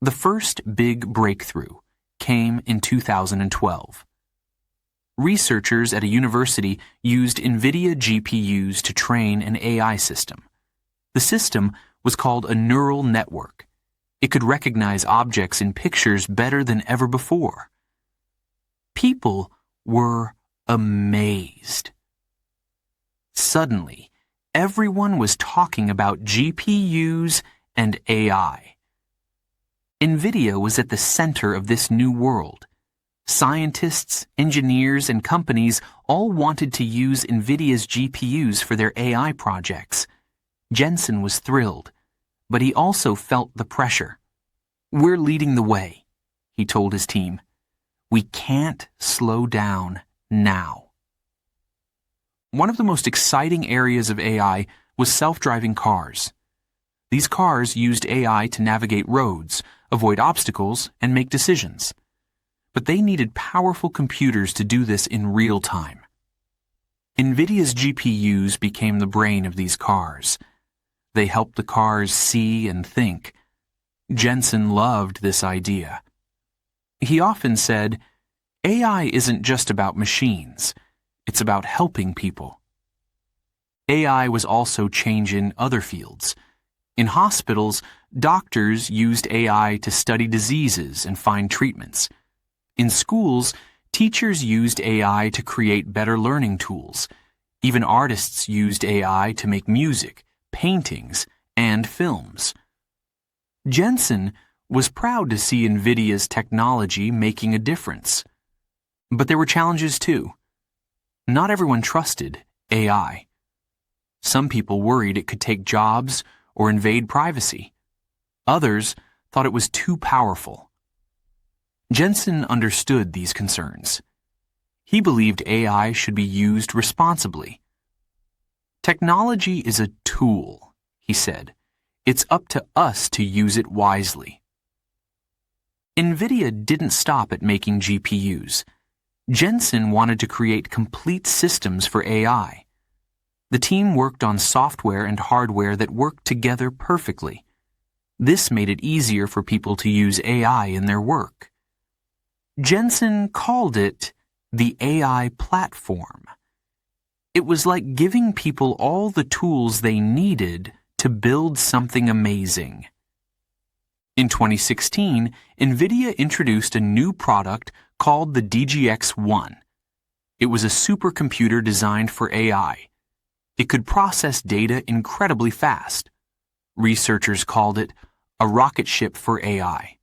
[SPEAKER 1] The first big breakthrough came in 2012. Researchers at a university used NVIDIA GPUs to train an AI system. The system was called a neural network. It could recognize objects in pictures better than ever before. People were amazed. Suddenly, everyone was talking about GPUs and AI. NVIDIA was at the center of this new world. Scientists, engineers, and companies all wanted to use NVIDIA's GPUs for their AI projects. Jensen was thrilled, but he also felt the pressure. We're leading the way, he told his team. We can't slow down now. One of the most exciting areas of AI was self-driving cars. These cars used AI to navigate roads, avoid obstacles, and make decisions. But they needed powerful computers to do this in real time. NVIDIA's GPUs became the brain of these cars. They helped the cars see and think. Jensen loved this idea. He often said, AI isn't just about machines. It's about helping people. AI was also changing other fields. In hospitals, doctors used AI to study diseases and find treatments. In schools, teachers used AI to create better learning tools. Even artists used AI to make music, paintings, and films. Jensen was proud to see NVIDIA's technology making a difference. But there were challenges too. Not everyone trusted AI. Some people worried it could take jobs or invade privacy. Others thought it was too powerful. Jensen understood these concerns. He believed AI should be used responsibly. Technology is a tool, he said. It's up to us to use it wisely. NVIDIA didn't stop at making GPUs. Jensen wanted to create complete systems for AI. The team worked on software and hardware that worked together perfectly. This made it easier for people to use AI in their work. Jensen called it the AI platform. It was like giving people all the tools they needed to build something amazing. In 2016, NVIDIA introduced a new product called the DGX-1. It was a supercomputer designed for AI. It could process data incredibly fast. Researchers called it a rocket ship for AI.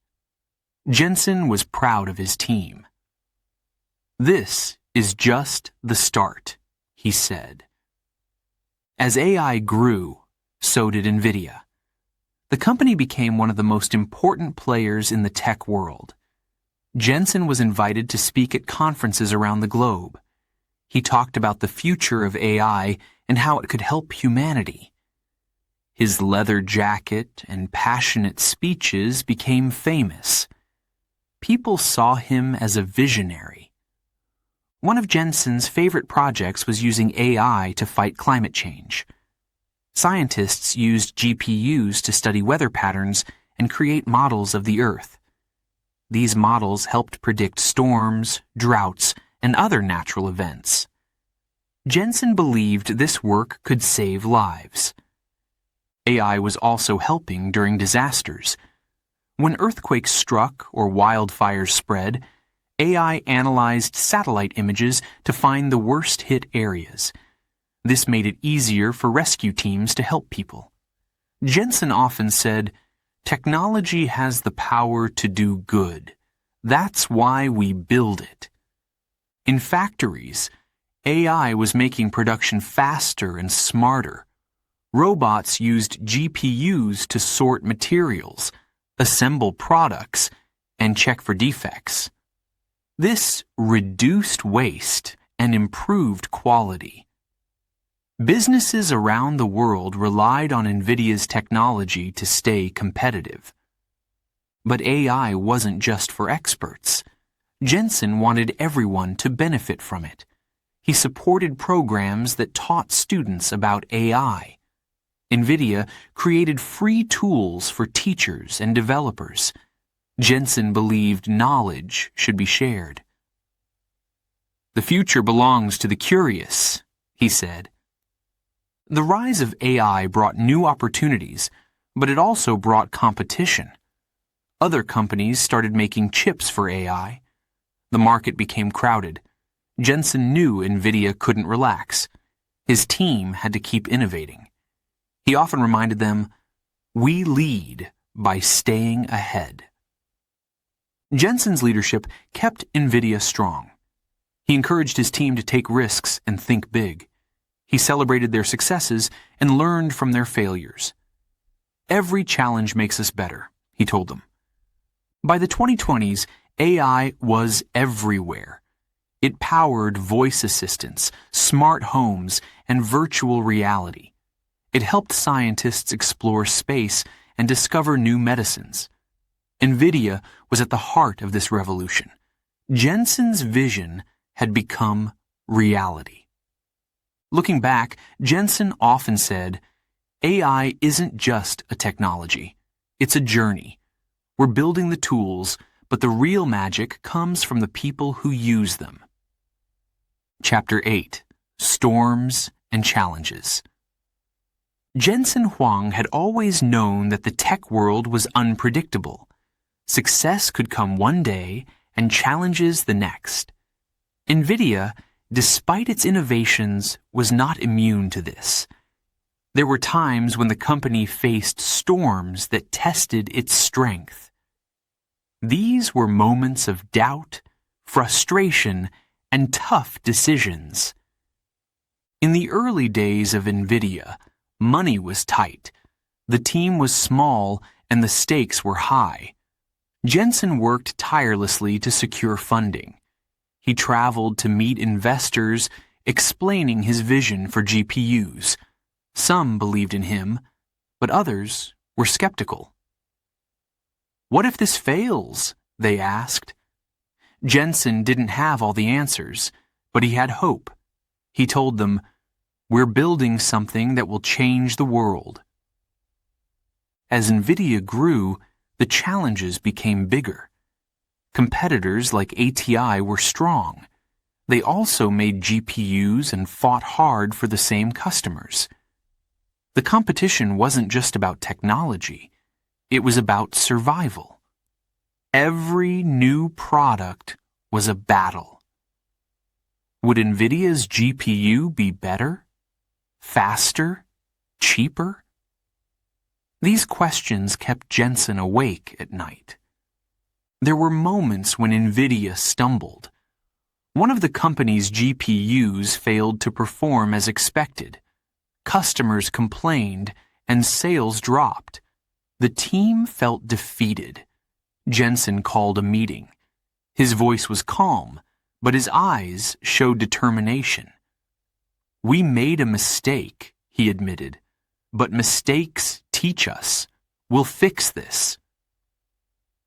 [SPEAKER 1] Jensen was proud of his team. This is just the start, he said. As AI grew, so did NVIDIA. The company became one of the most important players in the tech world. Jensen was invited to speak at conferences around the globe. He talked about the future of AI and how it could help humanity. His leather jacket and passionate speeches became famous. People saw him as a visionary. One of Jensen's favorite projects was using AI to fight climate change. Scientists used GPUs to study weather patterns and create models of the Earth. These models helped predict storms, droughts, and other natural events. Jensen believed this work could save lives. AI was also helping during disasters. When earthquakes struck or wildfires spread, AI analyzed satellite images to find the worst-hit areas. This made it easier for rescue teams to help people. Jensen often said, "Technology has the power to do good. That's why we build it." In factories, AI was making production faster and smarter. Robots used GPUs to sort materials, assemble products, and check for defects. This reduced waste and improved quality. Businesses around the world relied on NVIDIA's technology to stay competitive. But AI wasn't just for experts. Jensen wanted everyone to benefit from it. He supported programs that taught students about AI. NVIDIA created free tools for teachers and developers. Jensen believed knowledge should be shared. "The future belongs to the curious," he said. The rise of AI brought new opportunities, but it also brought competition. Other companies started making chips for AI. The market became crowded. Jensen knew NVIDIA couldn't relax. His team had to keep innovating. He often reminded them, "We lead by staying ahead." Jensen's leadership kept NVIDIA strong. He encouraged his team to take risks and think big. He celebrated their successes and learned from their failures. "Every challenge makes us better," he told them. By the 2020s, AI was everywhere. It powered voice assistants, smart homes, and virtual reality. It helped scientists explore space and discover new medicines. NVIDIA was at the heart of this revolution. Jensen's vision had become reality. Looking back, Jensen often said, "AI isn't just a technology. It's a journey. We're building the tools, but the real magic comes from the people who use them." Chapter 8. Storms and Challenges. Jensen Huang had always known that the tech world was unpredictable. Success could come one day and challenges the next. NVIDIA, despite its innovations, was not immune to this. There were times when the company faced storms that tested its strength. These were moments of doubt, frustration, and tough decisions. In the early days of NVIDIA, money was tight. The team was small and the stakes were high. Jensen worked tirelessly to secure funding. He traveled to meet investors, explaining his vision for GPUs. Some believed in him, but others were skeptical. "What if this fails?" they asked. Jensen didn't have all the answers, but he had hope. He told them, "We're building something that will change the world." As NVIDIA grew, the challenges became bigger. Competitors like ATI were strong. They also made GPUs and fought hard for the same customers. The competition wasn't just about technology. It was about survival. Every new product was a battle. Would NVIDIA's GPU be better? Faster? Cheaper? These questions kept Jensen awake at night. There were moments when NVIDIA stumbled. One of the company's GPUs failed to perform as expected. Customers complained and sales dropped. The team felt defeated. Jensen called a meeting. His voice was calm, but his eyes showed determination. "We made a mistake," he admitted, "but mistakes teach us. We'll fix this."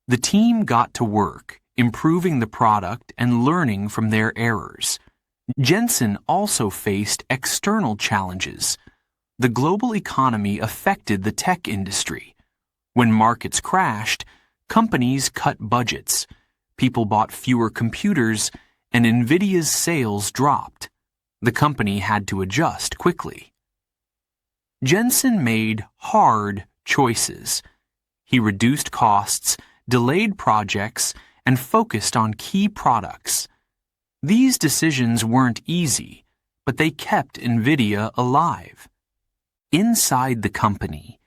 [SPEAKER 1] The team got to work, improving the product and learning from their errors. Jensen also faced external challenges. The global economy affected the tech industry. When markets crashed, companies cut budgets, people bought fewer computers, and NVIDIA's sales dropped. The company had to adjust quickly. Jensen made hard choices. He reduced costs, delayed projects, and focused on key products. These decisions weren't easy, but they kept NVIDIA alive. Inside the company,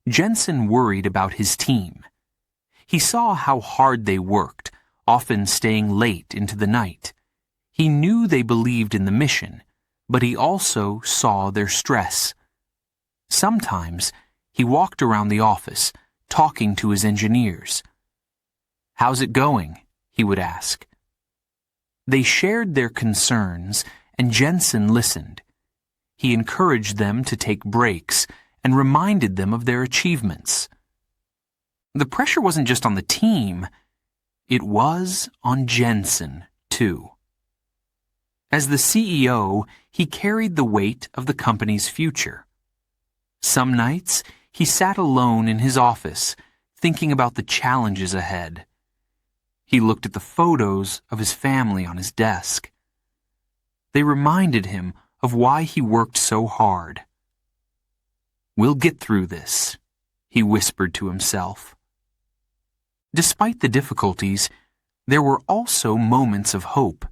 [SPEAKER 1] Jensen worried about his team. He saw how hard they worked, often staying late into the night. He knew they believed in the mission, but he also saw their stress. Sometimes, he walked around the office, talking to his engineers. "How's it going?" he would ask. They shared their concerns, and Jensen listened. He encouraged them to take breaks and reminded them of their achievements. The pressure wasn't just on the team, it was on Jensen, too. As the CEO, he carried the weight of the company's future. Some nights, he sat alone in his office, thinking about the challenges ahead. He looked at the photos of his family on his desk. They reminded him of why he worked so hard. "We'll get through this," he whispered to himself. Despite the difficulties, there were also moments of hope.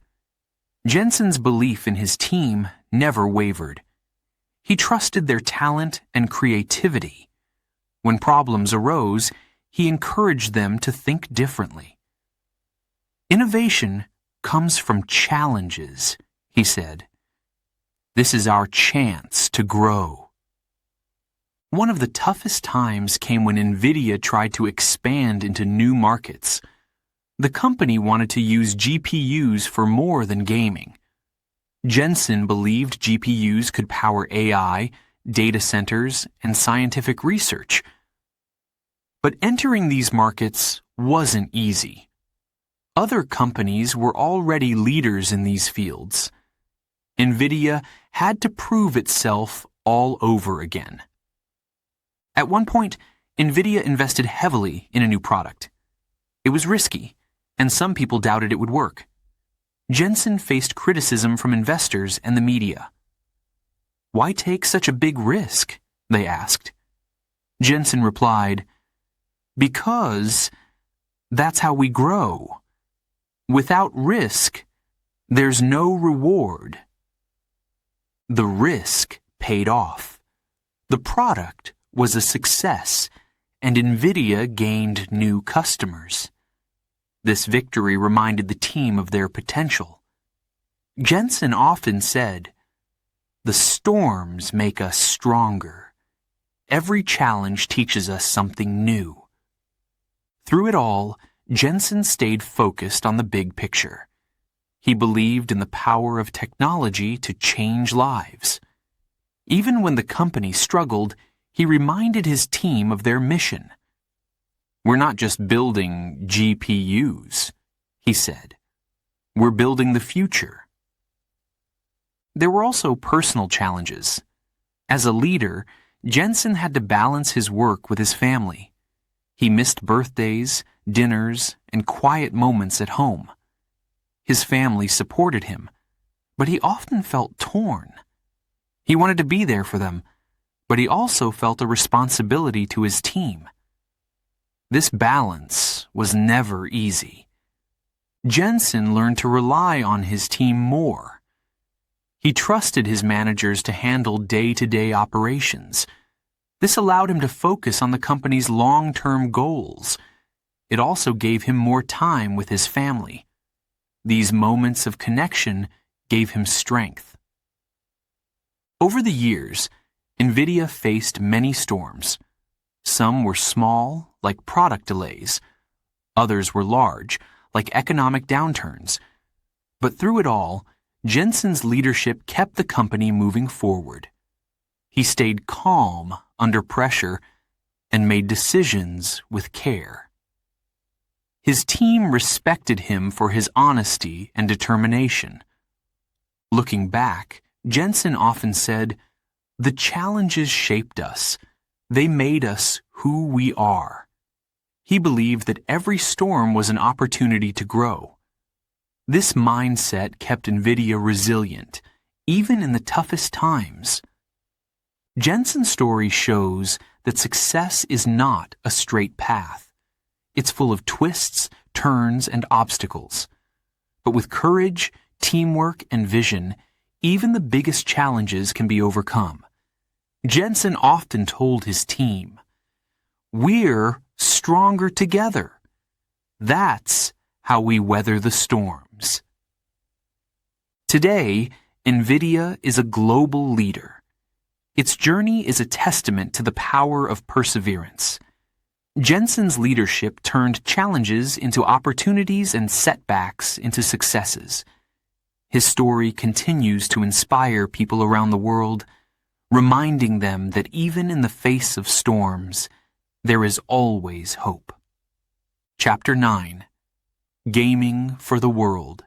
[SPEAKER 1] Jensen's belief in his team never wavered. He trusted their talent and creativity. When problems arose, he encouraged them to think differently. "Innovation comes from challenges," he said. "This is our chance to grow." One of the toughest times came when NVIDIA tried to expand into new markets. The company wanted to use GPUs for more than gaming. Jensen believed GPUs could power AI, data centers, and scientific research. But entering these markets wasn't easy. Other companies were already leaders in these fields. NVIDIA had to prove itself all over again. At one point, NVIDIA invested heavily in a new product. It was risky, and some people doubted it would work. Jensen faced criticism from investors and the media. "Why take such a big risk?" they asked. Jensen replied, "Because that's how we grow. Without risk, there's no reward." The risk paid off. The product was a success, and NVIDIA gained new customers. This victory reminded the team of their potential. Jensen often said, "The storms make us stronger. Every challenge teaches us something new." Through it all, Jensen stayed focused on the big picture. He believed in the power of technology to change lives. Even when the company struggled, he reminded his team of their mission. "We're not just building GPUs," he said. "We're building the future." There were also personal challenges. As a leader, Jensen had to balance his work with his family. He missed birthdays, dinners, and quiet moments at home. His family supported him, but he often felt torn. He wanted to be there for them, but he also felt a responsibility to his team. This balance was never easy. Jensen learned to rely on his team more. He trusted his managers to handle day-to-day operations. This allowed him to focus on the company's long-term goals. It also gave him more time with his family. These moments of connection gave him strength. Over the years, NVIDIA faced many storms. Some were small, like product delays. Others were large, like economic downturns. But through it all, Jensen's leadership kept the company moving forward. He stayed calm under pressure and made decisions with care. His team respected him for his honesty and determination. Looking back, Jensen often said, "The challenges shaped us. They made us who we are." He believed that every storm was an opportunity to grow. This mindset kept NVIDIA resilient, even in the toughest times. Jensen's story shows that success is not a straight path. It's full of twists, turns, and obstacles. But with courage, teamwork, and vision, even the biggest challenges can be overcome. Jensen often told his team, "We're stronger together. That's how we weather the storms." Today, NVIDIA is a global leader. Its journey is a testament to the power of perseverance. Jensen's leadership turned challenges into opportunities and setbacks into successes. His story continues to inspire people around the world, reminding them that even in the face of storms, there is always hope. Chapter 9. Gaming for the World.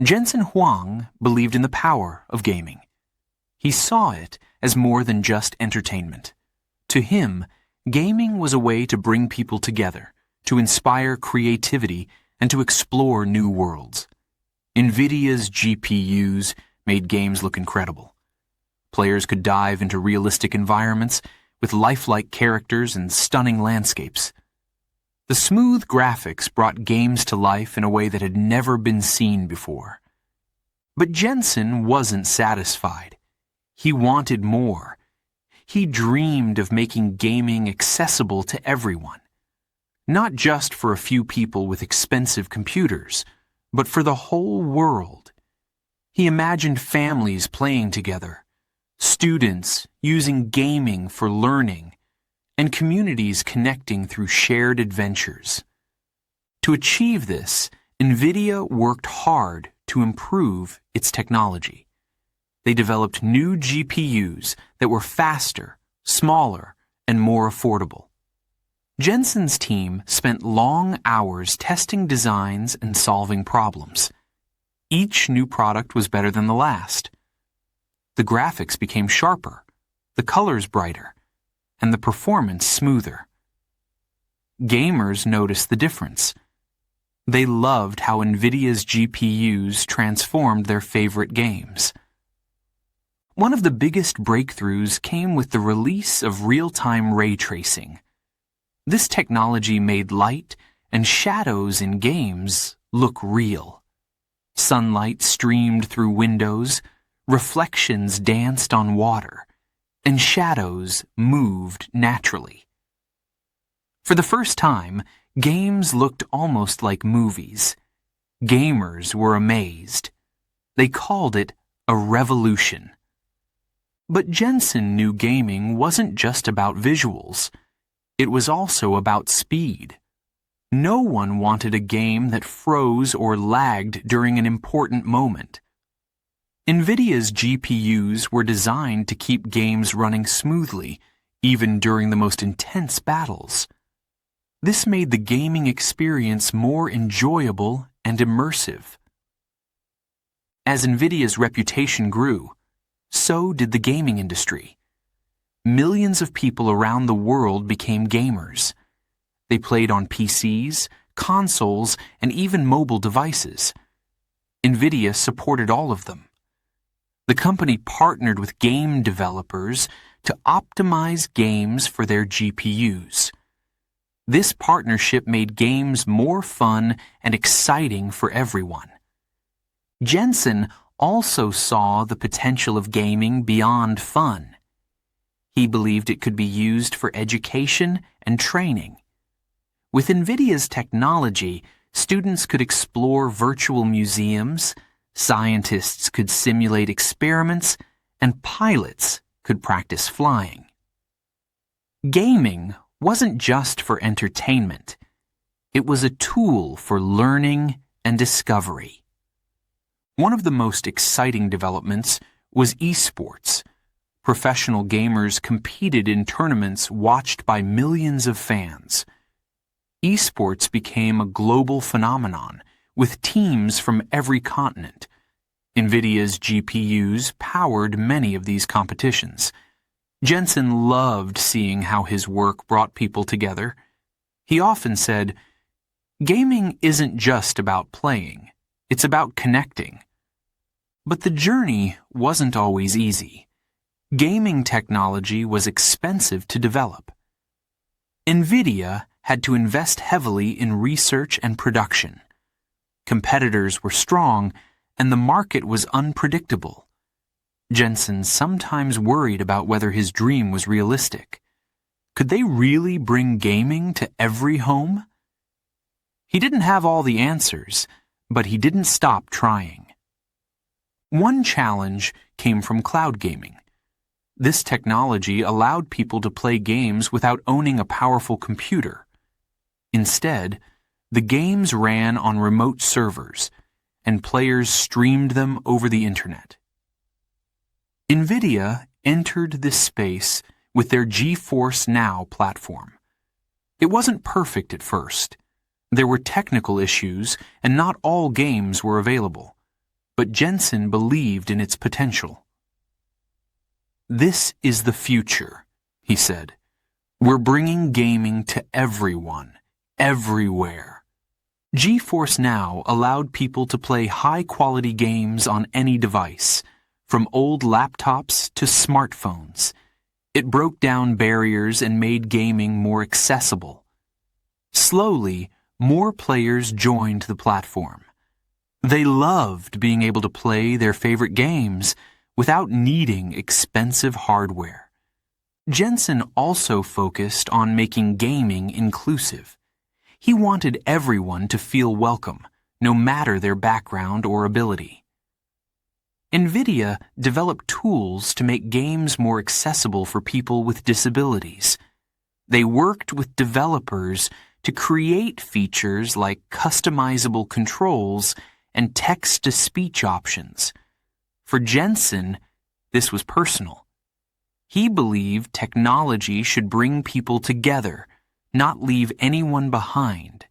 [SPEAKER 1] Jensen Huang believed in the power of gaming. He saw it as more than just entertainment. To him, gaming was a way to bring people together, to inspire creativity, and to explore new worlds. NVIDIA's GPUs made games look incredible. Players could dive into realistic environments with lifelike characters and stunning landscapes. The smooth graphics brought games to life in a way that had never been seen before. But Jensen wasn't satisfied. He wanted more. He dreamed of making gaming accessible to everyone. Not just for a few people with expensive computers, but for the whole world. He imagined families playing together, students using gaming for learning, and communities connecting through shared adventures. To achieve this, NVIDIA worked hard to improve its technology. They developed new GPUs that were faster, smaller, and more affordable. Jensen's team spent long hours testing designs and solving problems. Each new product was better than the last. The graphics became sharper, the colors brighter, and the performance smoother. Gamers noticed the difference. They loved how NVIDIA's GPUs transformed their favorite games. One of the biggest breakthroughs came with the release of real-time ray tracing. This technology made light and shadows in games look real. Sunlight streamed through windows, reflections danced on water, and shadows moved naturally. For the first time, games looked almost like movies. Gamers were amazed. They called it a revolution. But Jensen knew gaming wasn't just about visuals. It was also about speed. No one wanted a game that froze or lagged during an important moment. NVIDIA's GPUs were designed to keep games running smoothly, even during the most intense battles. This made the gaming experience more enjoyable and immersive. As NVIDIA's reputation grew, so did the gaming industry. Millions of people around the world became gamers. They played on PCs, consoles, and even mobile devices. NVIDIA supported all of them. The company partnered with game developers to optimize games for their GPUs. This partnership made games more fun and exciting for everyone. Jensen also saw the potential of gaming beyond fun. He believed it could be used for education and training. With NVIDIA's technology, students could explore virtual museums, scientists could simulate experiments, and pilots could practice flying. Gaming wasn't just for entertainment. It was a tool for learning and discovery. One of the most exciting developments was esports. Professional gamers competed in tournaments watched by millions of fans. Esports became a global phenomenon, with teams from every continent. NVIDIA's GPUs powered many of these competitions. Jensen loved seeing how his work brought people together. He often said, "Gaming isn't just about playing, it's about connecting." But the journey wasn't always easy. Gaming technology was expensive to develop. NVIDIA had to invest heavily in research and production. Competitors were strong, and the market was unpredictable. Jensen sometimes worried about whether his dream was realistic. Could they really bring gaming to every home? He didn't have all the answers, but he didn't stop trying. One challenge came from cloud gaming. This technology allowed people to play games without owning a powerful computer. Instead, the games ran on remote servers, and players streamed them over the internet. NVIDIA entered this space with their GeForce Now platform. It wasn't perfect at first. There were technical issues, and not all games were available. But Jensen believed in its potential. "This is the future," he said. "We're bringing gaming to everyone, everywhere." GeForce Now allowed people to play high-quality games on any device, from old laptops to smartphones. It broke down barriers and made gaming more accessible. Slowly, more players joined the platform. They loved being able to play their favorite games without needing expensive hardware. Jensen also focused on making gaming inclusive. He wanted everyone to feel welcome, no matter their background or ability. NVIDIA developed tools to make games more accessible for people with disabilities. They worked with developers to create features like customizable controls and text-to-speech options. For Jensen, this was personal. He believed technology should bring people together, not leave anyone behind.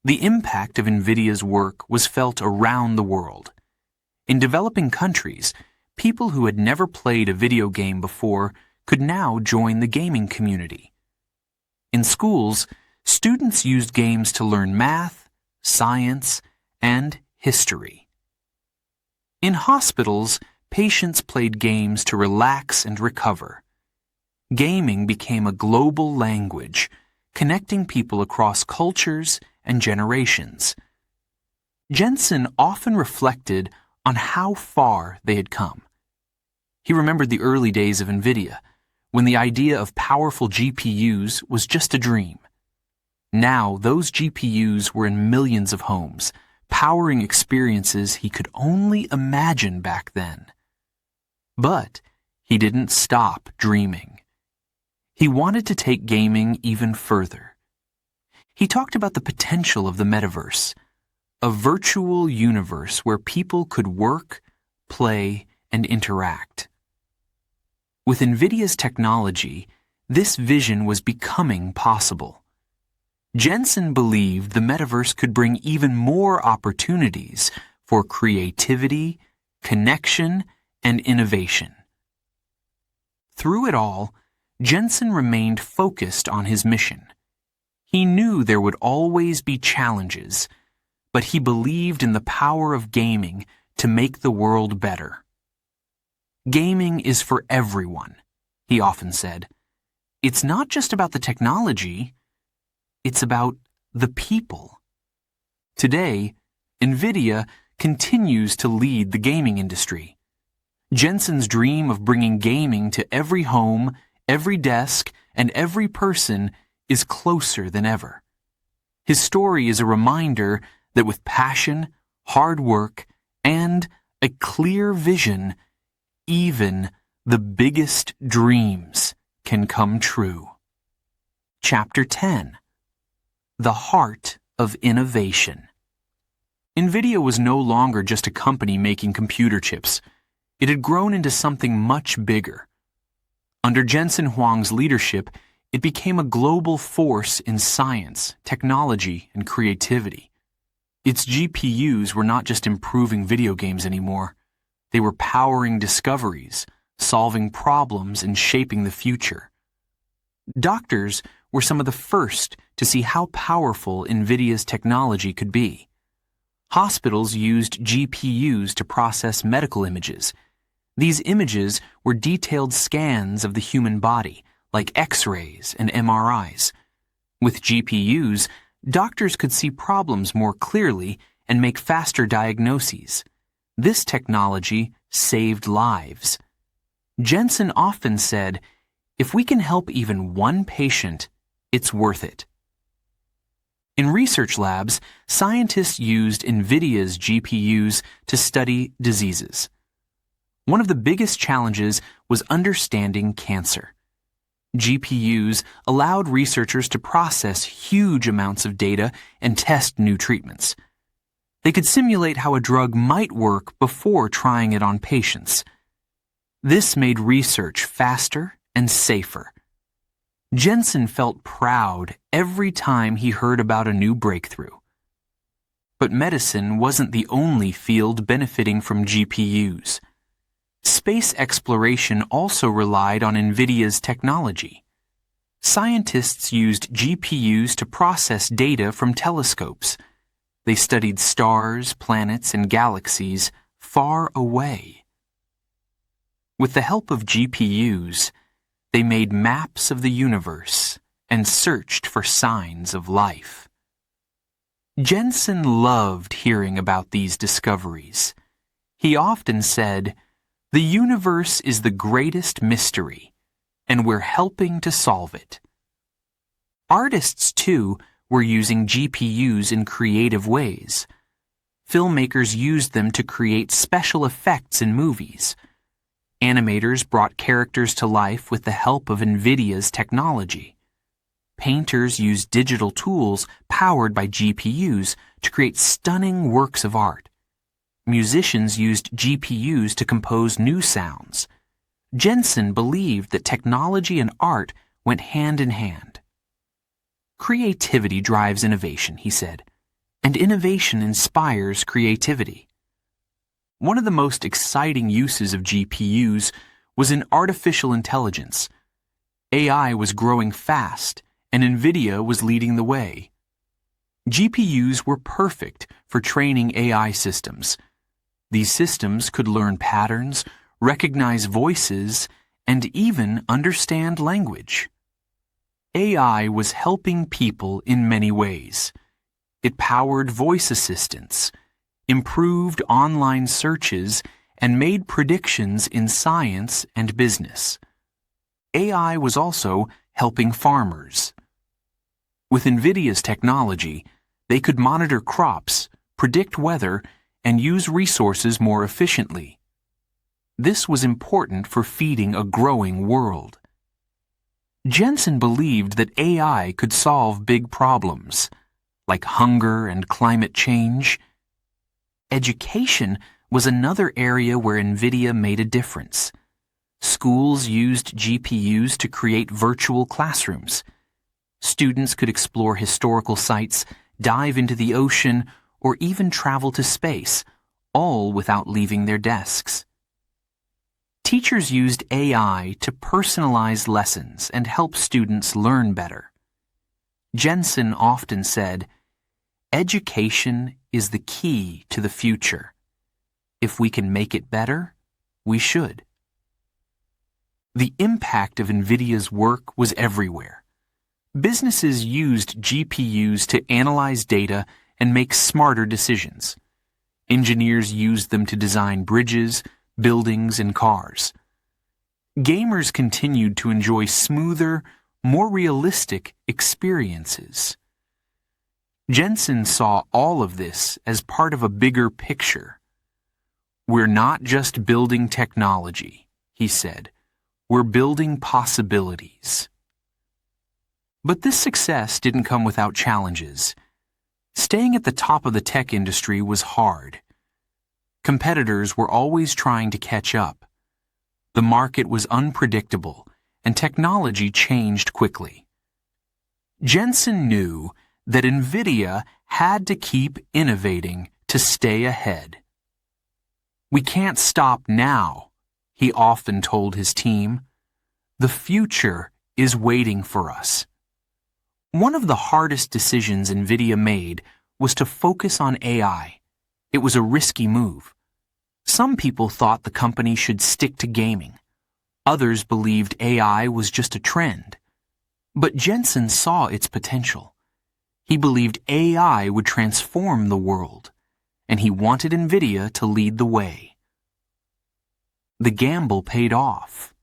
[SPEAKER 1] The impact of NVIDIA's work was felt around the world. In developing countries, people who had never played a video game before could now join the gaming community. In schools, students used games to learn math, science, and history. In hospitals, patients played games to relax and recover. Gaming became a global language, connecting people across cultures and generations. Jensen often reflected on how far they had come. He remembered the early days of NVIDIA, when the idea of powerful GPUs was just a dream. Now, those GPUs were in millions of homes, powering experiences he could only imagine back then. But he didn't stop dreaming. He wanted to take gaming even further. He talked about the potential of the metaverse, a virtual universe where people could work, play, and interact. With NVIDIA's technology, this vision was becoming possible. Jensen believed the metaverse could bring even more opportunities for creativity, connection, and innovation. Through it all, Jensen remained focused on his mission. He knew there would always be challenges, but he believed in the power of gaming to make the world better. "Gaming is for everyone," he often said. "It's not just about the technology, it's about the people." Today, NVIDIA continues to lead the gaming industry. Jensen's dream of bringing gaming to every home, every desk, and every person is closer than ever. His story is a reminder that with passion, hard work, and a clear vision, even the biggest dreams can come true. Chapter 10. The Heart of Innovation. NVIDIA was no longer just a company making computer chips. It had grown into something much bigger. Under Jensen Huang's leadership, it became a global force in science, technology, and creativity. Its GPUs were not just improving video games anymore. They were powering discoveries, solving problems, and shaping the future. Doctors were some of the first to see how powerful NVIDIA's technology could be. Hospitals used GPUs to process medical images. These images were detailed scans of the human body, like X-rays and MRIs. With GPUs, doctors could see problems more clearly and make faster diagnoses. This technology saved lives. Jensen often said, "If we can help even one patient, it's worth it." In research labs, scientists used NVIDIA's GPUs to study diseases. One of the biggest challenges was understanding cancer. GPUs allowed researchers to process huge amounts of data and test new treatments. They could simulate how a drug might work before trying it on patients. This made research faster and safer. Jensen felt proud every time he heard about a new breakthrough. But medicine wasn't the only field benefiting from GPUs. Space exploration also relied on NVIDIA's technology. Scientists used GPUs to process data from telescopes. They studied stars, planets, and galaxies far away. With the help of GPUs, they made maps of the universe and searched for signs of life. Jensen loved hearing about these discoveries. He often said, "The universe is the greatest mystery, and we're helping to solve it." Artists, too, were using GPUs in creative ways. Filmmakers used them to create special effects in movies. Animators brought characters to life with the help of NVIDIA's technology. Painters used digital tools powered by GPUs to create stunning works of art. Musicians used GPUs to compose new sounds. Jensen believed that technology and art went hand in hand. "Creativity drives innovation," he said, "and innovation inspires creativity." One of the most exciting uses of GPUs was in artificial intelligence. AI was growing fast, and NVIDIA was leading the way. GPUs were perfect for training AI systems. These systems could learn patterns, recognize voices, and even understand language. AI was helping people in many ways. It powered voice assistants, improved online searches, and made predictions in science and business. AI was also helping farmers. With NVIDIA's technology, they could monitor crops, predict weather, and use resources more efficiently. This was important for feeding a growing world. Jensen believed that AI could solve big problems, like hunger and climate change. Education was another area where NVIDIA made a difference. Schools used GPUs to create virtual classrooms. Students could explore historical sites, dive into the ocean, or even travel to space, all without leaving their desks. Teachers used AI to personalize lessons and help students learn better. Jensen often said, "Education is the key to the future. If we can make it better, we should." The impact of NVIDIA's work was everywhere. Businesses used GPUs to analyze data and make smarter decisions. Engineers used them to design bridges, buildings, and cars. Gamers continued to enjoy smoother, more realistic experiences. Jensen saw all of this as part of a bigger picture. "We're not just building technology," he said. "We're building possibilities." But this success didn't come without challenges. Staying at the top of the tech industry was hard. Competitors were always trying to catch up. The market was unpredictable, and technology changed quickly. Jensen knew that NVIDIA had to keep innovating to stay ahead. "We can't stop now," he often told his team. "The future is waiting for us." One of the hardest decisions NVIDIA made was to focus on AI. It was a risky move. Some people thought the company should stick to gaming. Others believed AI was just a trend. But Jensen saw its potential. He believed AI would transform the world, and he wanted NVIDIA to lead the way. The gamble paid off.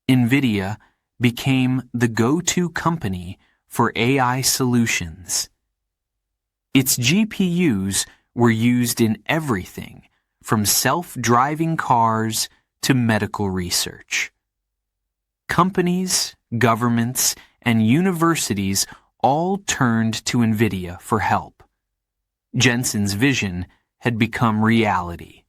[SPEAKER 1] NVIDIA became the go-to company for AI solutions Its GPUs were used in everything from self-driving cars to medical research. Companies, governments, and universities all turned to NVIDIA for help. Jensen's vision had become reality.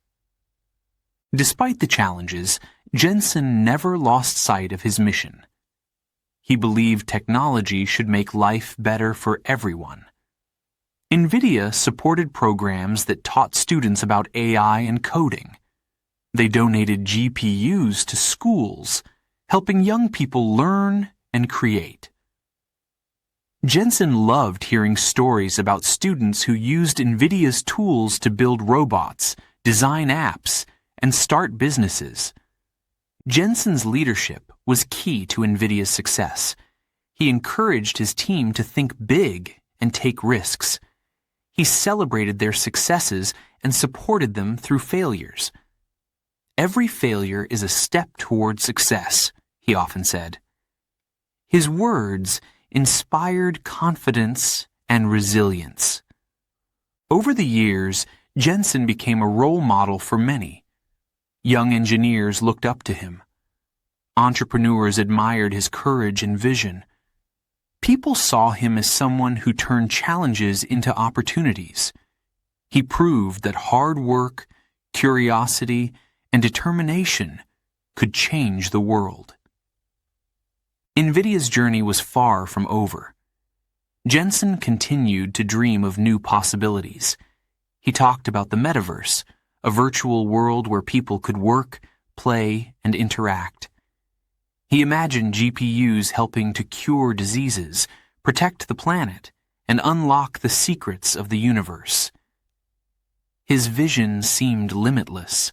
[SPEAKER 1] Despite the challenges, Jensen never lost sight of his mission. He believed technology should make life better for everyone. NVIDIA supported programs that taught students about AI and coding. They donated GPUs to schools, helping young people learn and create. Jensen loved hearing stories about students who used NVIDIA's tools to build robots, design apps, and start businesses. Jensen's leadership was key to NVIDIA's success. He encouraged his team to think big and take risks. He celebrated their successes and supported them through failures. "Every failure is a step toward success," he often said. His words inspired confidence and resilience. Over the years, Jensen became a role model for many. Young engineers looked up to him. Entrepreneurs admired his courage and vision. People saw him as someone who turned challenges into opportunities. He proved that hard work, curiosity, and determination could change the world. NVIDIA's journey was far from over. Jensen continued to dream of new possibilities. He talked about the metaverse, a virtual world where people could work, play, and interact. He imagined GPUs helping to cure diseases, protect the planet, and unlock the secrets of the universe. His vision seemed limitless.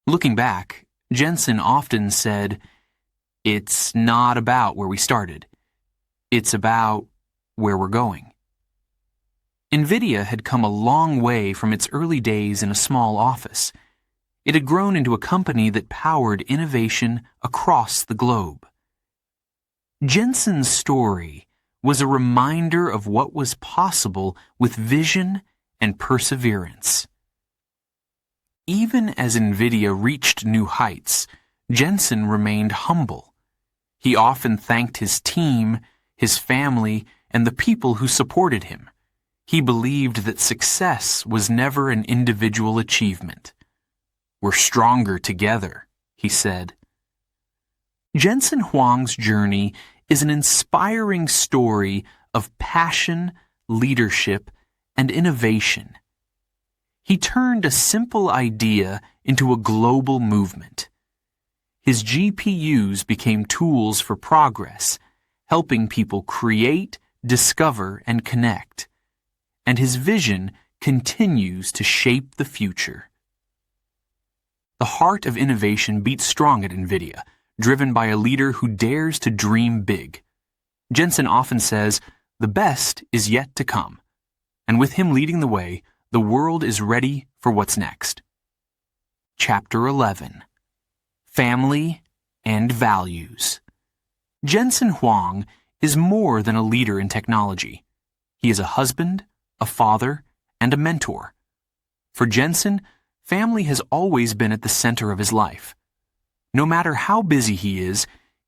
[SPEAKER 1] Looking back, Jensen often said, "It's not about where we started. It's about where we're going." NVIDIA had come a long way from its early days in a small office. It had grown into a company that powered innovation across the globe. Jensen's story was a reminder of what was possible with vision and perseverance. Even as NVIDIA reached new heights, Jensen remained humble. He often thanked his team, his family, and the people who supported him. He believed that success was never an individual achievement. "We're stronger together," he said. Jensen Huang's journey is an inspiring story of passion, leadership, and innovation. He turned a simple idea into a global movement. His GPUs became tools for progress, helping people create, discover, and connect. And his vision continues to shape the future. The heart of innovation beats strong at NVIDIA, driven by a leader who dares to dream big. Jensen often says, "The best is yet to come." And with him leading the way, the world is ready for what's next. Chapter 11. Family and Values. Jensen Huang is more than a leader in technology. He is a husband, a father, and a mentor. For Jensen, family has always been at the center of his life. No matter how busy he is,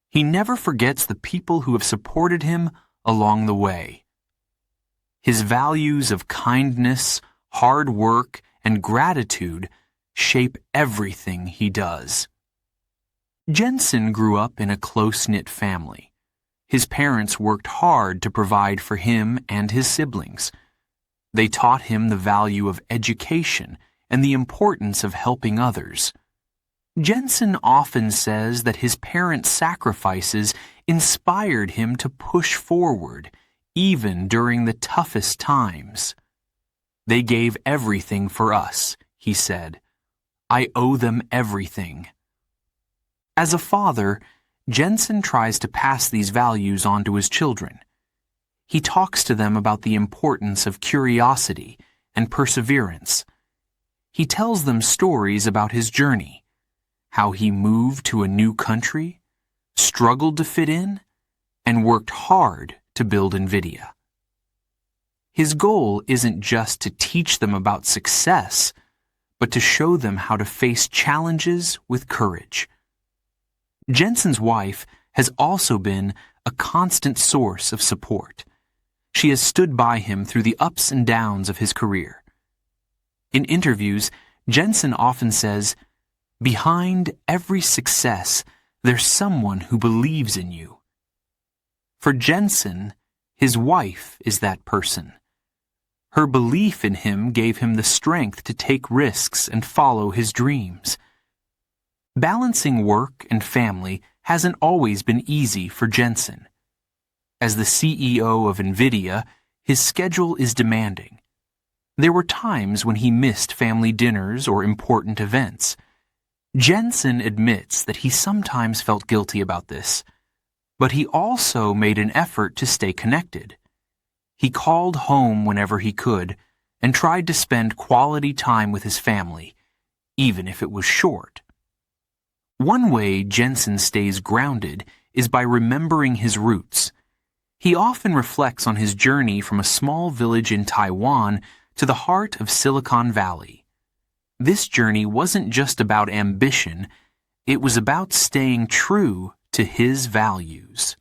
[SPEAKER 1] he never forgets the people who have supported him along the way. His values of kindness, hard work, and gratitude shape everything he does. Jensen grew up in a close-knit family. His parents worked hard to provide for him and his siblings. They taught him the value of education and the importance of helping others. Jensen often says that his parents' sacrifices inspired him to push forward, even during the toughest times. "They gave everything for us," he said. "I owe them everything." As a father, Jensen tries to pass these values on to his children. He talks to them about the importance of curiosity and perseverance. He tells them stories about his journey, how he moved to a new country, struggled to fit in, and worked hard to build NVIDIA. His goal isn't just to teach them about success, but to show them how to face challenges with courage. Jensen's wife has also been a constant source of support. She has stood by him through the ups and downs of his career. In interviews, Jensen often says, "Behind every success, there's someone who believes in you." For Jensen, his wife is that person. Her belief in him gave him the strength to take risks and follow his dreams. Balancing work and family hasn't always been easy for Jensen. As the CEO of NVIDIA, his schedule is demanding. There were times when he missed family dinners or important events. Jensen admits that he sometimes felt guilty about this, but he also made an effort to stay connected. He called home whenever he could and tried to spend quality time with his family, even if it was short. One way Jensen stays grounded is by remembering his roots. He often reflects on his journey from a small village in Taiwan to the heart of Silicon Valley. This journey wasn't just about ambition, it was about staying true to his values.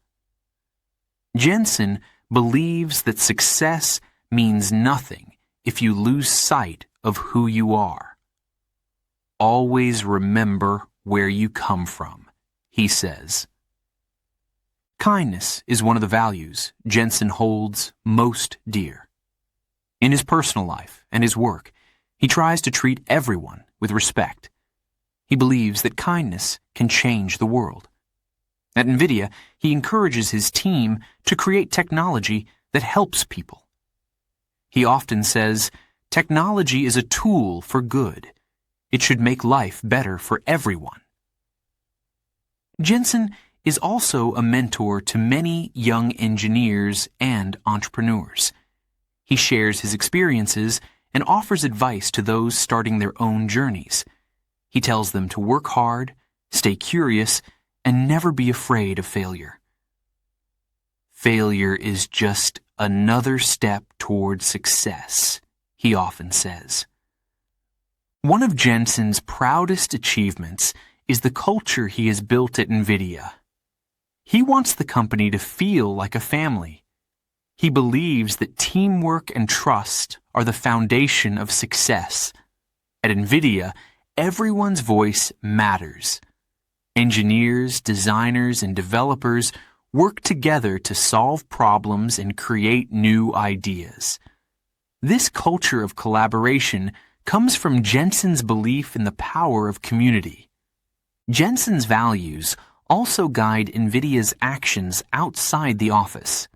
[SPEAKER 1] Jensen believes that success means nothing if you lose sight of who you are. Always remember where you come from, he says. Kindness is one of the values Jensen holds most dear. In his personal life and his work, he tries to treat everyone with respect. He believes that kindness can change the world. At NVIDIA, he encourages his team to create technology that helps people. He often says, "Technology is a tool for good. It should make life better for everyone." Jensen is also a mentor to many young engineers and entrepreneurs. He shares his experiences and offers advice to those starting their own journeys. He tells them to work hard, stay curious, and never be afraid of failure. "Failure is just another step toward success," he often says. One of Jensen's proudest achievements is the culture he has built at NVIDIA. He wants the company to feel like a family. He believes that teamwork and trust are the foundation of success. At NVIDIA, everyone's voice matters. Engineers, designers, and developers work together to solve problems and create new ideas. This culture of collaboration comes from Jensen's belief in the power of community. Jensen's values also guide NVIDIA's actions outside the office.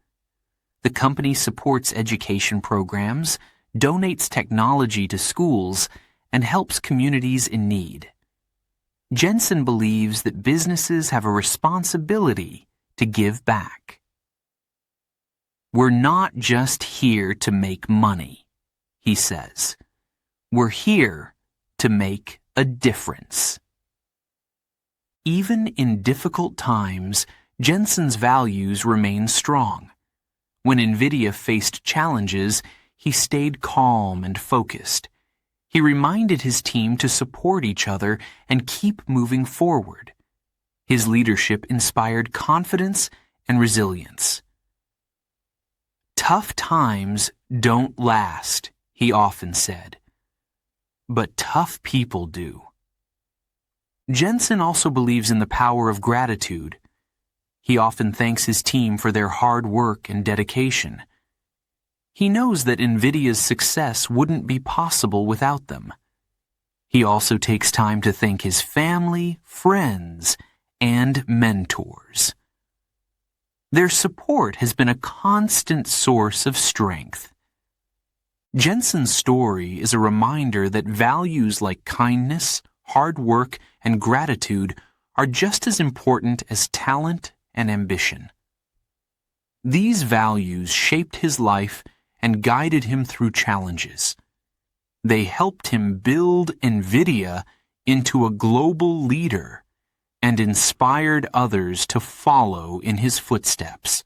[SPEAKER 1] The company supports education programs, donates technology to schools, and helps communities in need. Jensen believes that businesses have a responsibility to give back. "We're not just here to make money," he says. "We're here to make a difference." Even in difficult times, Jensen's values remain strong. When NVIDIA faced challenges, he stayed calm and focused. He reminded his team to support each other and keep moving forward. His leadership inspired confidence and resilience. "Tough times don't last," he often said, "but tough people do." Jensen also believes in the power of gratitude. He often thanks his team for their hard work and dedication. He knows that NVIDIA's success wouldn't be possible without them. He also takes time to thank his family, friends, and mentors. Their support has been a constant source of strength. Jensen's story is a reminder that values like kindness, hard work, and gratitude are just as important as talent and ambition. These values shaped his life and guided him through challenges. They helped him build NVIDIA into a global leader and inspired others to follow in his footsteps.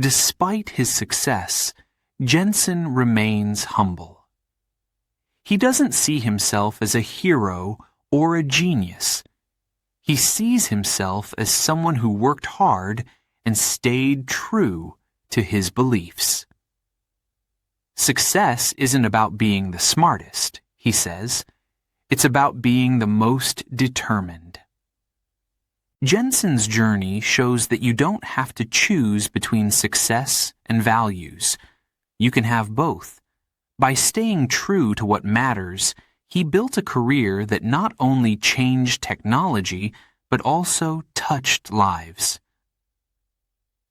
[SPEAKER 1] Despite his success, Jensen remains humble. He doesn't see himself as a hero or a genius. He sees himself as someone who worked hard and stayed true to his beliefs. Success isn't about being the smartest, he says. It's about being the most determined. Jensen's journey shows that you don't have to choose between success and values. You can have both. By staying true to what matters, he built a career that not only changed technology, but also touched lives.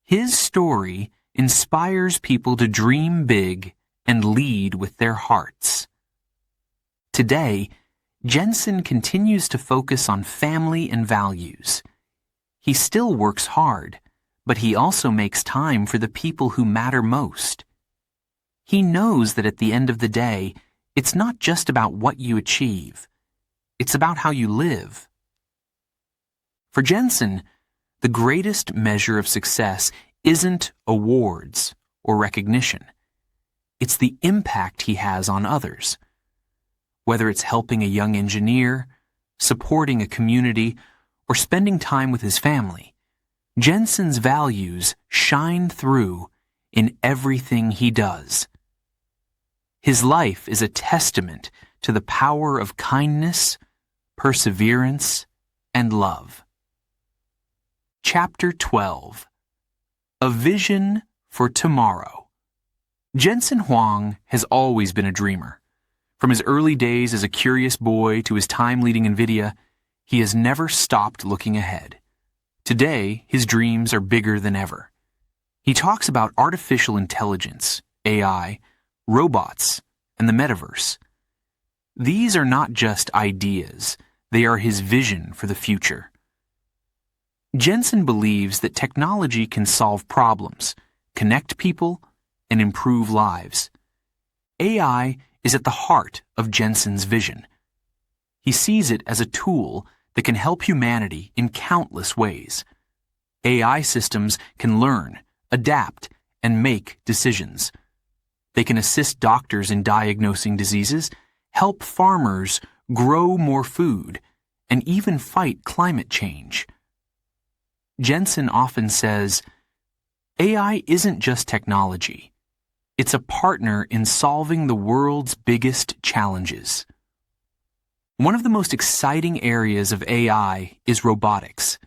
[SPEAKER 1] His story inspires people to dream big and lead with their hearts. Today, Jensen continues to focus on family and values. He still works hard, but he also makes time for the people who matter most. He knows that at the end of the day, it's not just about what you achieve. It's about how you live. For Jensen, the greatest measure of success isn't awards or recognition. It's the impact he has on others. Whether it's helping a young engineer, supporting a community, or spending time with his family, Jensen's values shine through in everything he does. His life is a testament to the power of kindness, perseverance, and love. Chapter 12. A Vision for Tomorrow. Jensen Huang has always been a dreamer. From his early days as a curious boy to his time leading NVIDIA, he has never stopped looking ahead. Today, his dreams are bigger than ever. He talks about artificial intelligence, AI, robots, and the metaverse. These are not just ideas, they are his vision for the future. Jensen believes that technology can solve problems, connect people, and improve lives. AI is at the heart of Jensen's vision. He sees it as a tool that can help humanity in countless ways. AI systems can learn, adapt, and make decisions. They can assist doctors in diagnosing diseases, help farmers grow more food, and even fight climate change. Jensen often says, AI isn't just technology. It's a partner in solving the world's biggest challenges. One of the most exciting areas of AI is robotics.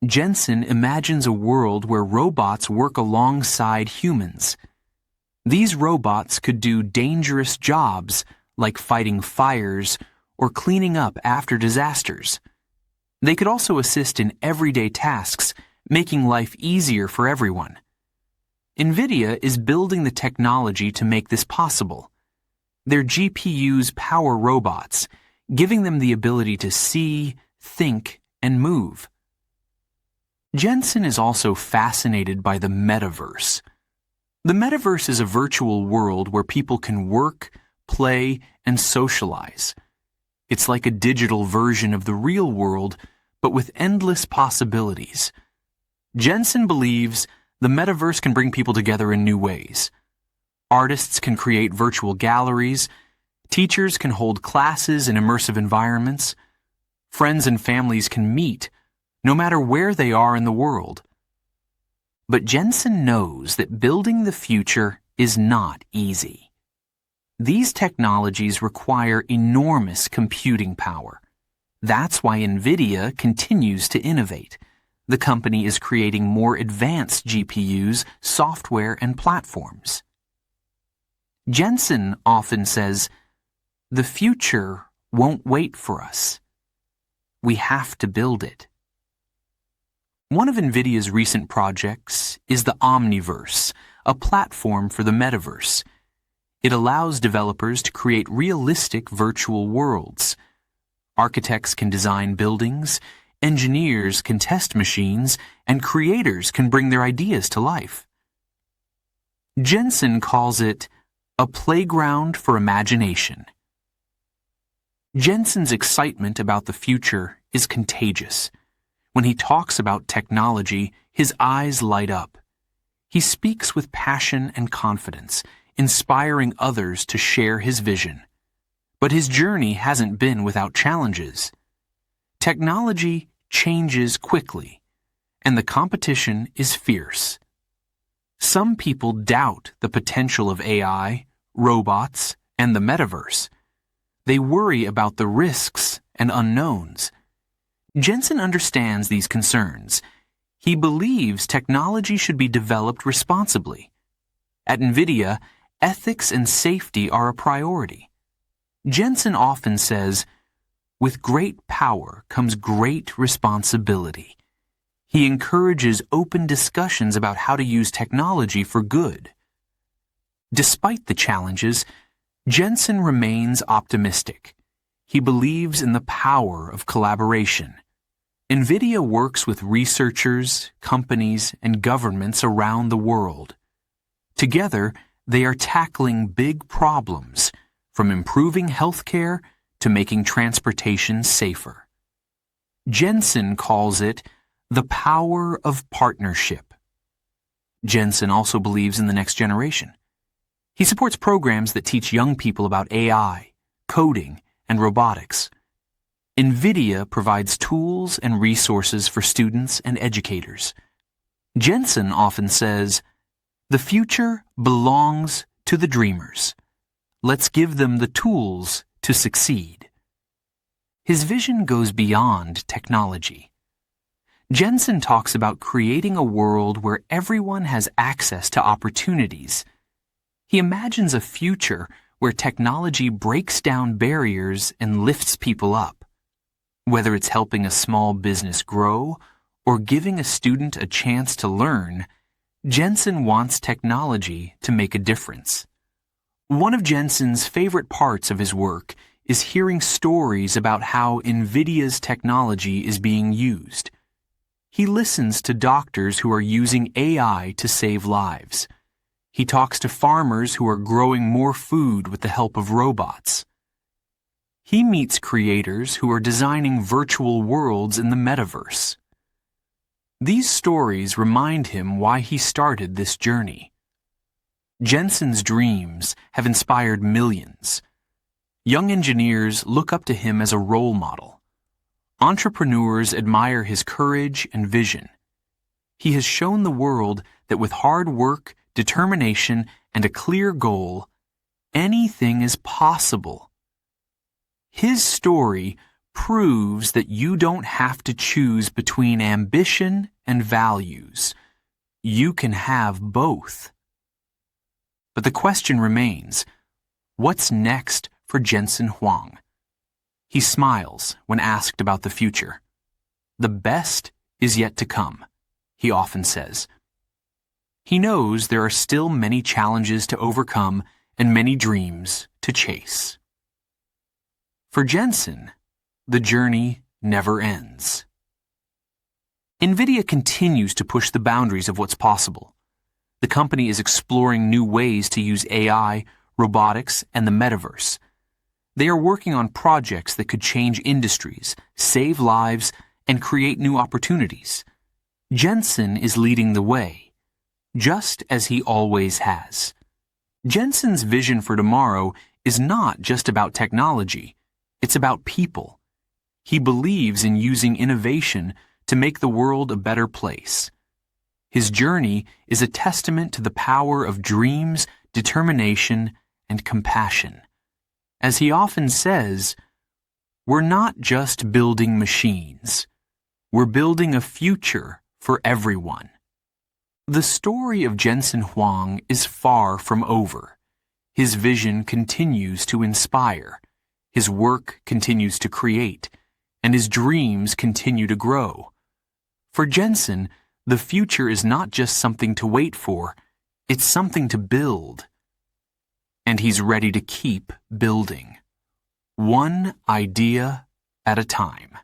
[SPEAKER 1] Jensen imagines a world where robots work alongside humans. These robots could do dangerous jobs like fighting fires or cleaning up after disasters. They could also assist in everyday tasks, making life easier for everyone. NVIDIA is building the technology to make this possible. Their GPUs power robots, giving them the ability to see, think, and move. Jensen is also fascinated by the metaverse. The metaverse is a virtual world where people can work, play, and socialize. It's like a digital version of the real world, but with endless possibilities. Jensen believes the metaverse can bring people together in new ways. Artists can create virtual galleries, teachers can hold classes in immersive environments, friends and families can meet, no matter where they are in the world. But Jensen knows that building the future is not easy. These technologies require enormous computing power. That's why NVIDIA continues to innovate. The company is creating more advanced GPUs, software, and platforms. Jensen often says, "The future won't wait for us. We have to build it." One of NVIDIA's recent projects is the Omniverse, a platform for the metaverse. It allows developers to create realistic virtual worlds. Architects can design buildings, engineers can test machines, and creators can bring their ideas to life. Jensen calls it a playground for imagination. Jensen's excitement about the future is contagious. When he talks about technology, his eyes light up. He speaks with passion and confidence, inspiring others to share his vision. But his journey hasn't been without challenges. Technology changes quickly, and the competition is fierce. Some people doubt the potential of AI, robots, and the metaverse. They worry about the risks and unknowns. Jensen understands these concerns. He believes technology should be developed responsibly. At NVIDIA, ethics and safety are a priority. Jensen often says, "With great power comes great responsibility." He encourages open discussions about how to use technology for good. Despite the challenges, Jensen remains optimistic. He believes in the power of collaboration. NVIDIA works with researchers, companies, and governments around the world. Together, they are tackling big problems, from improving healthcare to making transportation safer. Jensen calls it the power of partnership. Jensen also believes in the next generation. He supports programs that teach young people about AI, coding, and robotics. NVIDIA provides tools and resources for students and educators. Jensen often says, "The future belongs to the dreamers. Let's give them the tools to succeed." His vision goes beyond technology. Jensen talks about creating a world where everyone has access to opportunities. He imagines a future where technology breaks down barriers and lifts people up. Whether it's helping a small business grow or giving a student a chance to learn, Jensen wants technology to make a difference. One of Jensen's favorite parts of his work is hearing stories about how NVIDIA's technology is being used. He listens to doctors who are using AI to save lives. He talks to farmers who are growing more food with the help of robots. He meets creators who are designing virtual worlds in the metaverse. These stories remind him why he started this journey. Jensen's dreams have inspired millions. Young engineers look up to him as a role model. Entrepreneurs admire his courage and vision. He has shown the world that with hard work, determination, and a clear goal, anything is possible. His story proves that you don't have to choose between ambition and values. You can have both. But the question remains, what's next for Jensen Huang? He smiles when asked about the future. "The best is yet to come," he often says. He knows there are still many challenges to overcome and many dreams to chase. For Jensen, the journey never ends. NVIDIA continues to push the boundaries of what's possible. The company is exploring new ways to use AI, robotics, and the metaverse. They are working on projects that could change industries, save lives, and create new opportunities. Jensen is leading the way, just as he always has. Jensen's vision for tomorrow is not just about technology. It's about people. He believes in using innovation to make the world a better place. His journey is a testament to the power of dreams, determination, and compassion. As he often says, "We're not just building machines. We're building a future for everyone." The story of Jensen Huang is far from over. His vision continues to inspire. His work continues to create, and his dreams continue to grow. For Jensen, the future is not just something to wait for, it's something to build. And he's ready to keep building, one idea at a time.